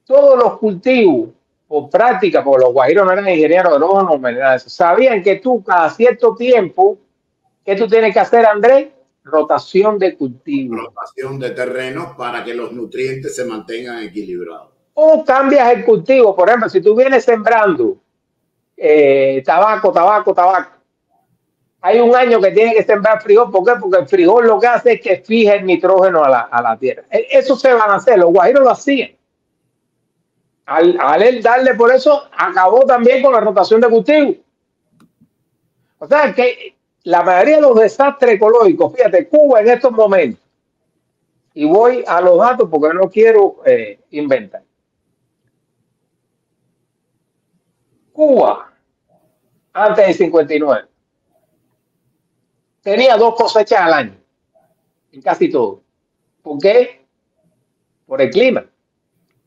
Todos los cultivos, por práctica, porque los guajiros no eran ingenieros agrónomos, sabían que tú cada cierto tiempo, ¿qué tú tienes que hacer, Andrés? Rotación de cultivos. Rotación de terrenos para que los nutrientes se mantengan equilibrados. O cambias el cultivo, por ejemplo, si tú vienes sembrando tabaco, hay un año que tienes que sembrar frijol. ¿Por qué? Porque el frijol lo que hace es que fija el nitrógeno a la tierra. Eso se van a hacer, los guajiros lo hacían. Al él darle por eso, acabó también con la rotación de cultivo. O sea que la mayoría de los desastres ecológicos, fíjate, Cuba en estos momentos, y voy a los datos porque no quiero inventar. Cuba, antes del 59, tenía 2 cosechas al año, en casi todo. ¿Por qué? Por el clima.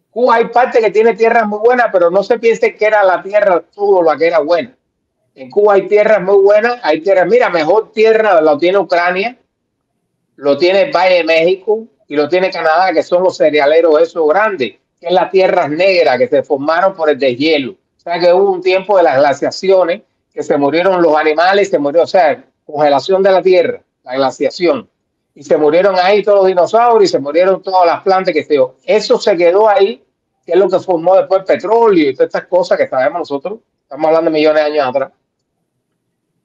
Cuba hay parte que tiene tierras muy buenas, pero no se piense que era la tierra todo lo que era buena. En Cuba hay tierras muy buenas, hay tierras, mira, mejor tierra lo tiene Ucrania, lo tiene el Valle de México y lo tiene Canadá, que son los cerealeros esos grandes, que es las tierras negras que se formaron por el deshielo. O sea que hubo un tiempo de las glaciaciones, que se murieron los animales, se murió, o sea, congelación de la tierra, la glaciación. Y se murieron ahí todos los dinosaurios y se murieron todas las plantas que se dio. Eso se quedó ahí, que es lo que formó después el petróleo y todas estas cosas que sabemos nosotros. Estamos hablando de millones de años atrás.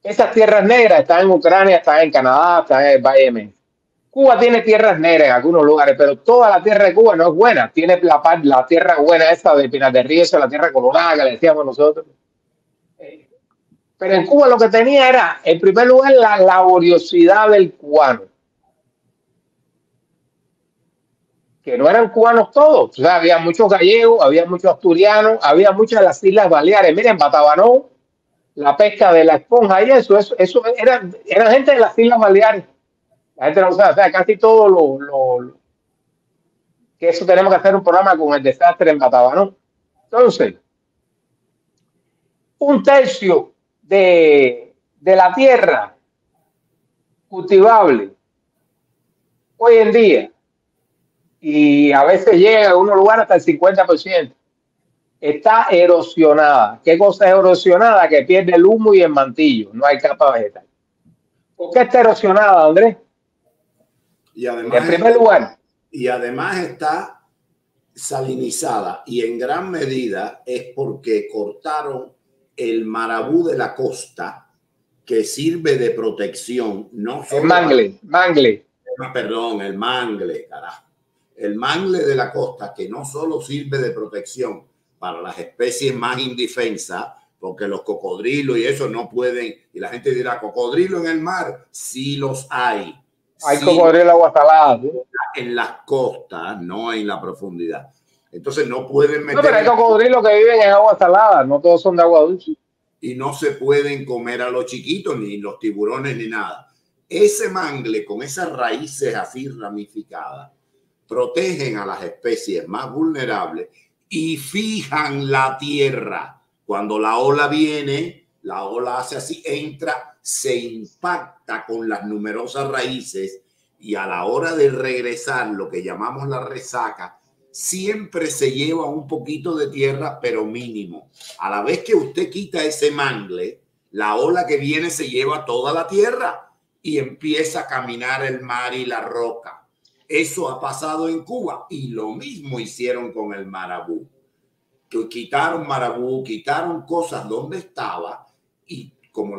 Esas tierras negras están en Ucrania, están en Canadá, están en el Valle de México. Cuba tiene tierras negras en algunos lugares, pero toda la tierra de Cuba no es buena. Tiene la tierra buena esa de Pinar del Río, esa es la tierra colorada que le decíamos nosotros. Pero en Cuba lo que tenía era, en primer lugar, la laboriosidad del cubano. Que no eran cubanos todos. O sea, había muchos gallegos, había muchos asturianos, había muchas de las Islas Baleares. Miren, Batabanó, la pesca de la esponja y eso era gente de las Islas Baleares. La gente no sabe, o sea, casi todo que eso tenemos que hacer un programa con el desastre en Batabanó. Entonces, un tercio de la tierra cultivable hoy en día, y a veces llega en algunos lugares hasta el 50%, está erosionada. ¿Qué cosa es erosionada? Que pierde el humo y el mantillo, no hay capa vegetal. ¿Por qué está erosionada, Andrés? Y además, en primer lugar, y además está salinizada, y en gran medida es porque cortaron el marabú de la costa, que sirve de protección, no solo el mangle. Perdón, el mangle, carajo. El mangle de la costa, que no solo sirve de protección para las especies más indefensas, porque los cocodrilos y eso no pueden, y la gente dirá, cocodrilo en el mar, sí los hay. Hay cocodrilo agua salada, ¿sí? En las costas, no en la profundidad. Entonces no pueden meter... No, pero hay cocodrilos que viven en agua salada, no todos son de agua dulce. Y no se pueden comer a los chiquitos, ni los tiburones, ni nada. Ese mangle, con esas raíces así ramificadas, protegen a las especies más vulnerables y fijan la tierra. Cuando la ola viene, la ola hace así, entra, se impacta con las numerosas raíces, y a la hora de regresar, lo que llamamos la resaca, siempre se lleva un poquito de tierra, pero mínimo. A la vez que usted quita ese mangle, la ola que viene se lleva toda la tierra y empieza a caminar el mar y la roca. Eso ha pasado en Cuba, y lo mismo hicieron con el marabú. Que quitaron marabú, quitaron cosas donde estaba, y como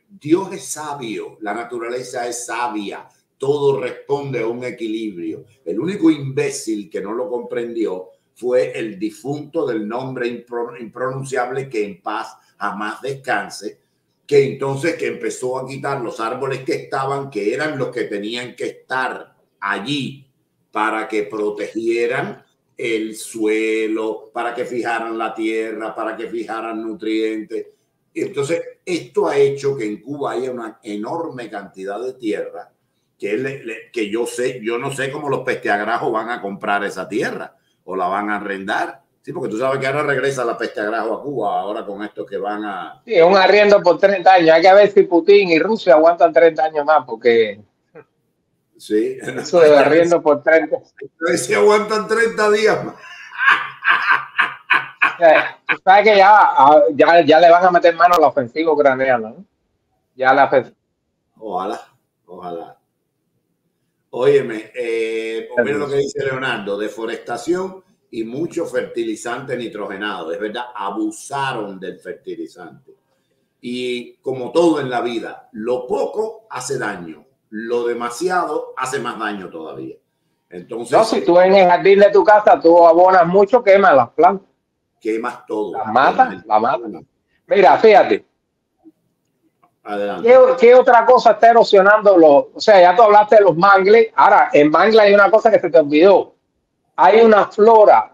Dios es sabio, la naturaleza es sabia, todo responde a un equilibrio. El único imbécil que no lo comprendió fue el difunto del nombre impronunciable, que en paz jamás descanse, que entonces que empezó a quitar los árboles que estaban, que eran los que tenían que estar allí para que protegieran el suelo, para que fijaran la tierra, para que fijaran nutrientes. Entonces, esto ha hecho que en Cuba haya una enorme cantidad de tierra que yo no sé cómo los pesteagrajos van a comprar esa tierra o la van a arrendar. Sí, porque tú sabes que ahora regresa la pesteagrajo a Cuba, ahora con estos que van a... Sí, es un arriendo por 30 años. Hay que ver si Putin y Rusia aguantan 30 años más, porque... Sí. Eso de arriendo por 30. Si aguantan 30 días más. Tú sabes que ya le van a meter mano a la ofensiva ucraniana, ¿no? Ya la ofensiva. Ojalá. Óyeme, mira lo que dice Leonardo: deforestación y mucho fertilizante nitrogenado. Es verdad, abusaron del fertilizante. Y como todo en la vida, lo poco hace daño, lo demasiado hace más daño todavía. Entonces, no, si tú en el jardín de tu casa tú abonas mucho, quemas las plantas. Quemas todo. La matan. Mira, fíjate. Adelante. ¿Qué otra cosa está erosionando o sea, ya tú hablaste de los mangles. Ahora, en mangle hay una cosa que se te olvidó. Hay una flora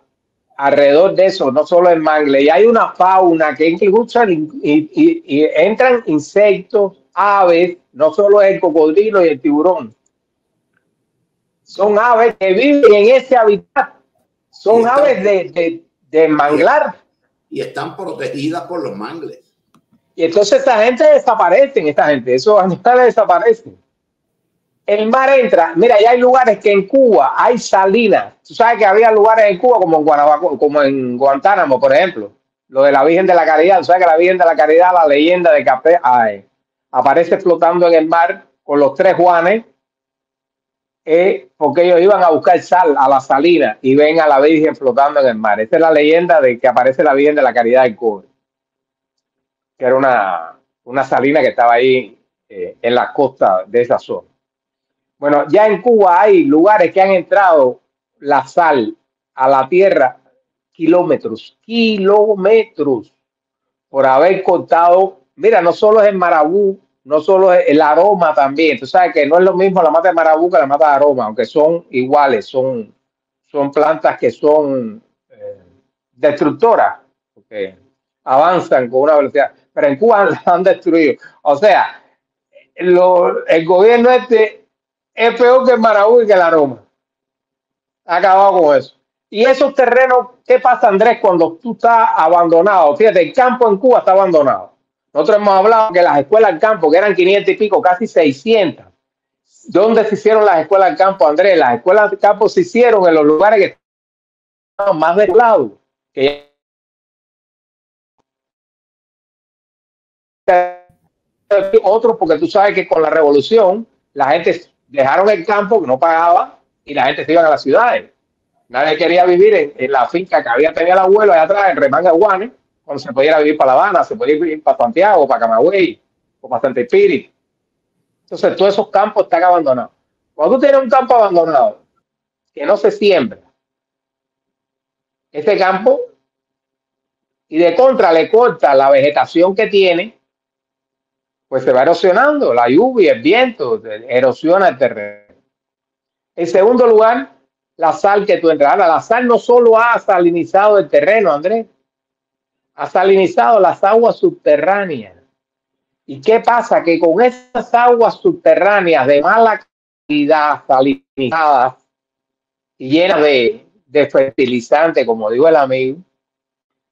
alrededor de eso, no solo en mangle, y hay una fauna que incluso y entran insectos, aves, no solo el cocodrilo y el tiburón. Son aves que viven en ese hábitat. Son aves de manglar. Y están protegidas por los mangles. Y entonces esta gente esos animales desaparecen. El mar entra, mira, ya hay lugares que en Cuba hay salinas. Tú sabes que había lugares en Cuba como en Guantánamo, por ejemplo, lo de la Virgen de la Caridad. Tú sabes que la Virgen de la Caridad, la leyenda de Capé, aparece flotando en el mar con los tres Juanes, porque ellos iban a buscar sal a la salina y ven a la Virgen flotando en el mar. Esa es la leyenda de que aparece la Virgen de la Caridad en Cuba, que era una salina que estaba ahí en la costa de esa zona. Bueno, ya en Cuba hay lugares que han entrado la sal a la tierra kilómetros, por haber cortado mira, no solo es el marabú, no solo es el aroma también. Tú sabes que no es lo mismo la mata de marabú que la mata de aroma, aunque son iguales, son plantas que son destructoras, porque avanzan con una velocidad. Pero en Cuba la han destruido. O sea, el gobierno este es peor que el marabú y que el aroma. Ha acabado con eso. Y esos terrenos, ¿qué pasa, Andrés, cuando tú estás abandonado? Fíjate, el campo en Cuba está abandonado. Nosotros hemos hablado que las escuelas del campo, que eran 500 y pico, casi 600. ¿Dónde se hicieron las escuelas del campo, Andrés? Las escuelas del campo se hicieron en los lugares que estaban más desolados. Que otros, porque tú sabes que con la revolución la gente dejaron el campo que no pagaba y la gente se iba a las ciudades. Nadie quería vivir en la finca que había tenido el abuelo allá atrás, en Remanga Guane, cuando se podía vivir para La Habana, se podía vivir para Santiago, para Camagüey, o para Santa Espíritu. Entonces, todos esos campos están abandonados. Cuando tú tienes un campo abandonado que no se siembra, ese campo, y de contra le corta la vegetación que tiene, pues se va erosionando. La lluvia, el viento, erosiona el terreno. En segundo lugar, la sal que tú entras. Ahora, la sal no solo ha salinizado el terreno, Andrés, ha salinizado las aguas subterráneas. ¿Y qué pasa? Que con esas aguas subterráneas de mala calidad, salinizadas y llenas de fertilizante, como dijo el amigo,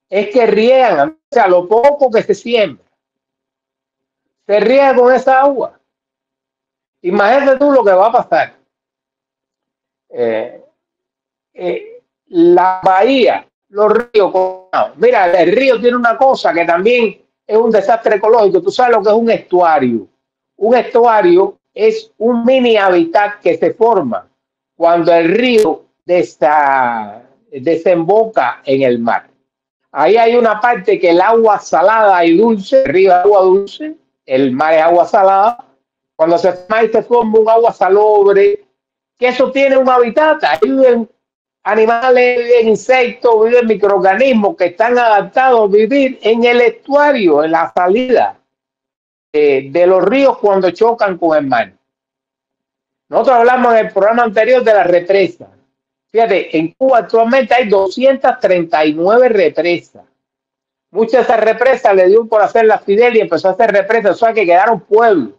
es que riegan, o sea, lo poco que se siembra, se riega con esa agua. Imagínate tú lo que va a pasar. La bahía, los ríos, mira, el río tiene una cosa que también es un desastre ecológico. Tú sabes lo que es un estuario. Un estuario es un mini hábitat que se forma cuando el río desemboca en el mar. Ahí hay una parte que el agua salada y dulce, el río es agua dulce, el mar es agua salada. Cuando se forma un agua salobre, que eso tiene un hábitat. Ahí viven animales, viven insectos, viven microorganismos que están adaptados a vivir en el estuario, en la salida de los ríos cuando chocan con el mar. Nosotros hablamos en el programa anterior de las represas. Fíjate, en Cuba actualmente hay 239 represas. Muchas de esas represas le dio por hacer la Fidel y empezó a hacer represas, o sea que quedaron pueblos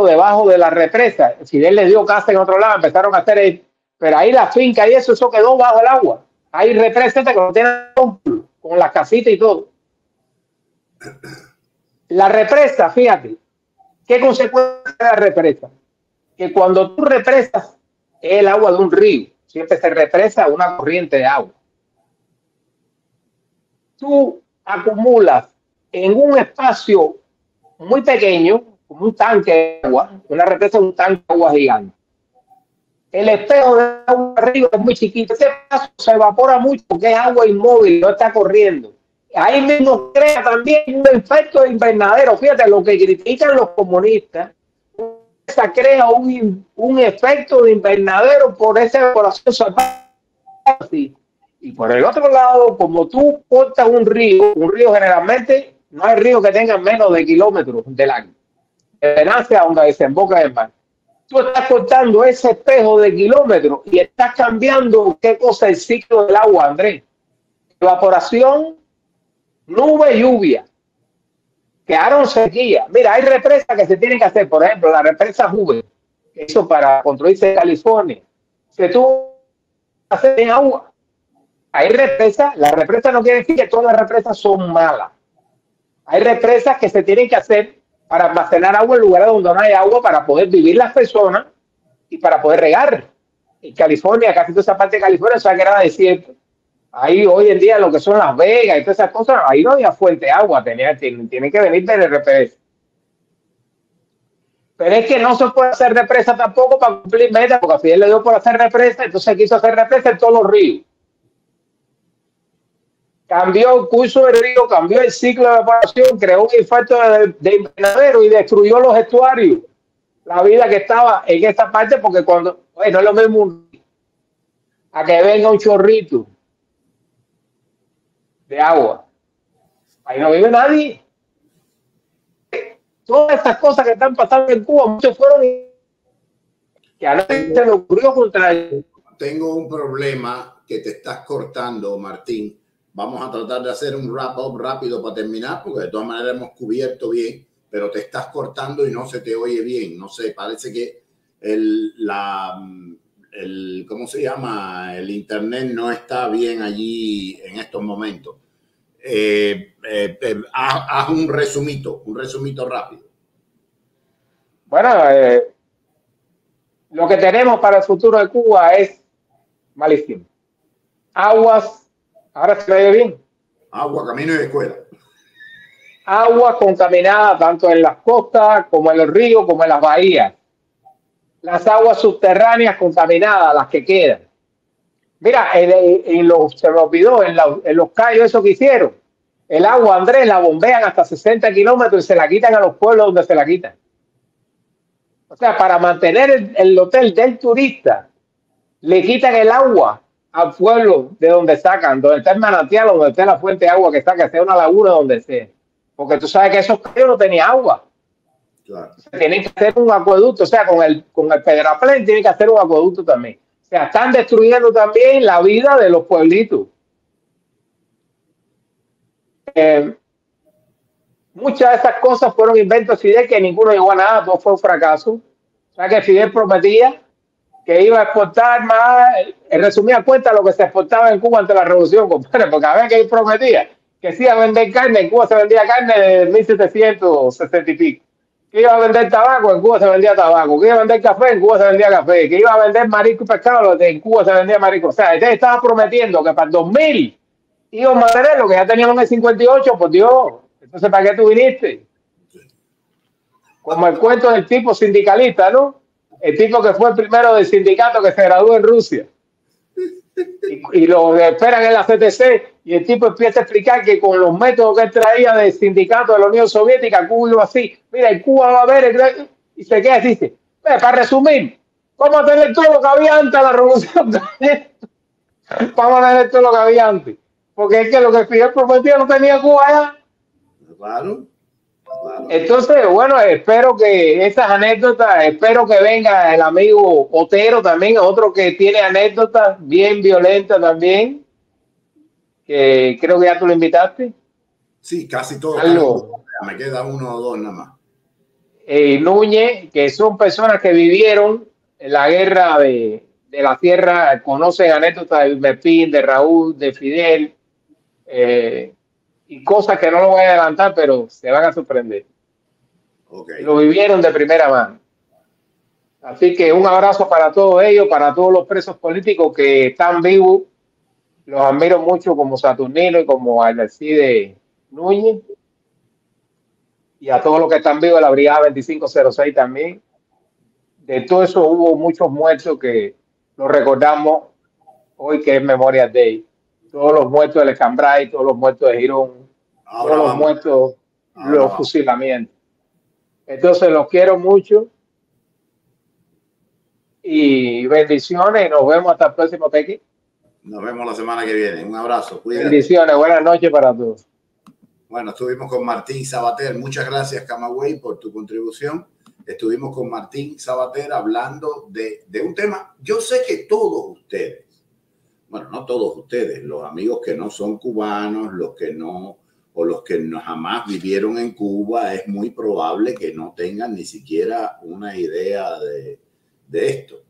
debajo de la represa. Fidel le dio casa en otro lado, empezaron a hacer, pero ahí la finca y eso quedó bajo el agua. Hay represas que no tienen con las casitas y todo. La represa, fíjate, ¿qué consecuencia de la represa? Que cuando tú represas el agua de un río, siempre se represa una corriente de agua. Tú acumulas en un espacio muy pequeño, como un tanque de agua, una represa es un tanque de agua gigante. El espejo de agua arriba es muy chiquito, ese paso se evapora mucho porque es agua inmóvil, no está corriendo. Ahí mismo crea también un efecto de invernadero. Fíjate, lo que critican los comunistas, se crea un efecto de invernadero por esa evaporación salvaje. Y por el otro lado, como tú cortas un río generalmente no hay río que tenga menos de kilómetros de largo, de nace a donde desemboca el mar. Tú estás cortando ese espejo de kilómetros y estás cambiando, ¿qué cosa? El ciclo del agua, Andrés. Evaporación, nube, lluvia. Quedaron sequía. Mira, hay represas que se tienen que hacer, por ejemplo, la represa Juve, eso para construirse en California. Se tuvo que hacer en agua. Hay represas, las represas no quiere decir que todas las represas son malas. Hay represas que se tienen que hacer para almacenar agua en lugares donde no hay agua, para poder vivir las personas y para poder regar. En California, casi toda esa parte de California, o sea que era desierto. Ahí hoy en día lo que son Las Vegas y todas esas cosas, ahí no había fuente de agua, tiene que venir de represa. Pero es que no se puede hacer represa tampoco para cumplir metas, porque a Fidel le dio por hacer represa, entonces quiso hacer represa en todos los ríos. Cambió el curso del río, cambió el ciclo de evaporación, creó un efecto de invernadero y destruyó los estuarios. La vida que estaba en esta parte, porque cuando, no es lo mismo a que venga un chorrito de agua. Ahí no vive nadie. todas estas cosas que están pasando en Cuba, muchos fueron que a nadie se le ocurrió contra ellos. Tengo un problema que te estás cortando, Martín. Vamos a tratar de hacer un wrap-up rápido para terminar, porque de todas maneras hemos cubierto bien, pero te estás cortando y no se te oye bien. No sé, parece que ¿cómo se llama? El internet no está bien allí en estos momentos. Haz un resumito rápido. Bueno, lo que tenemos para el futuro de Cuba es malísimo. Aguas, ahora se ve bien. Agua, camino y escuela. Agua contaminada tanto en las costas como en los ríos como en las bahías. Las aguas subterráneas contaminadas, las que quedan. Mira, se me olvidó, en los callos eso que hicieron, el agua, Andrés, la bombean hasta 60 kilómetros y se la quitan a los pueblos donde se la quitan. O sea, para mantener el hotel del turista, le quitan el agua al pueblo de donde sacan, donde está el manantial, donde está la fuente de agua que saca, sea una laguna, donde sea. Porque tú sabes que esos callos no tenían agua. Claro. Tienen que hacer un acueducto, o sea, con el Pedraplén tienen que hacer un acueducto también. O sea, están destruyendo también la vida de los pueblitos. Muchas de esas cosas fueron inventos de Fidel que ninguno llegó a nada, todo fue un fracaso. O sea, que Fidel prometía que iba a exportar más, en resumida cuenta, lo que se exportaba en Cuba ante la revolución, compadre, porque a ver que él prometía que sí iba a vender carne, en Cuba se vendía carne de 1760 y pico. Que iba a vender tabaco, en Cuba se vendía tabaco. Que iba a vender café, en Cuba se vendía café. Que iba a vender marisco y pescado, en Cuba se vendía marisco. O sea, él estaba prometiendo que para el 2000 íbamos a mantener lo que ya teníamos en el 58, por Dios. Entonces, ¿para qué tú viniste? Como el cuento del tipo sindicalista, ¿no? El tipo que fue el primero del sindicato que se graduó en Rusia. Y lo esperan en la CTC y el tipo empieza a explicar que con los métodos que él traía del sindicato de la Unión Soviética, Cuba iba así. Mira, en Cuba va a haber... Y se queda así, dice, para resumir, vamos a tener todo lo que había antes de la revolución. Vamos a tener todo lo que había antes. Porque es que lo que Fidel prometía no tenía Cuba allá. Claro. Entonces, bueno, espero que esas anécdotas, espero que venga el amigo Otero también, otro que tiene anécdotas bien violentas también, que creo que ya tú lo invitaste. Sí, casi todos. Me queda uno o dos nada más. Núñez, que son personas que vivieron en la guerra de la tierra, conocen anécdotas de Mepín, de Raúl, de Fidel, y cosas que no lo voy a adelantar, pero se van a sorprender. Okay. Lo vivieron de primera mano. Así que un abrazo para todos ellos, para todos los presos políticos que están vivos. Los admiro mucho como Saturnino y como Alcide Núñez. Y a todos los que están vivos de la Brigada 2506 también. De todo eso hubo muchos muertos que los recordamos hoy, que es Memorial Day. Todos los muertos del Escambray, todos los muertos de Girón, todos los muertos, los fusilamientos. Entonces los quiero mucho y bendiciones. Nos vemos hasta el próximo Tequi. Nos vemos la semana que viene. Un abrazo. Cuídate. Bendiciones. Buenas noches para todos. Bueno, estuvimos con Martín Sabater. Muchas gracias, Camagüey, por tu contribución. Estuvimos con Martín Sabater hablando de un tema. Yo sé que todos ustedes, bueno, no todos ustedes, los amigos que no son cubanos, los que no, o los que no jamás vivieron en Cuba, es muy probable que no tengan ni siquiera una idea de esto.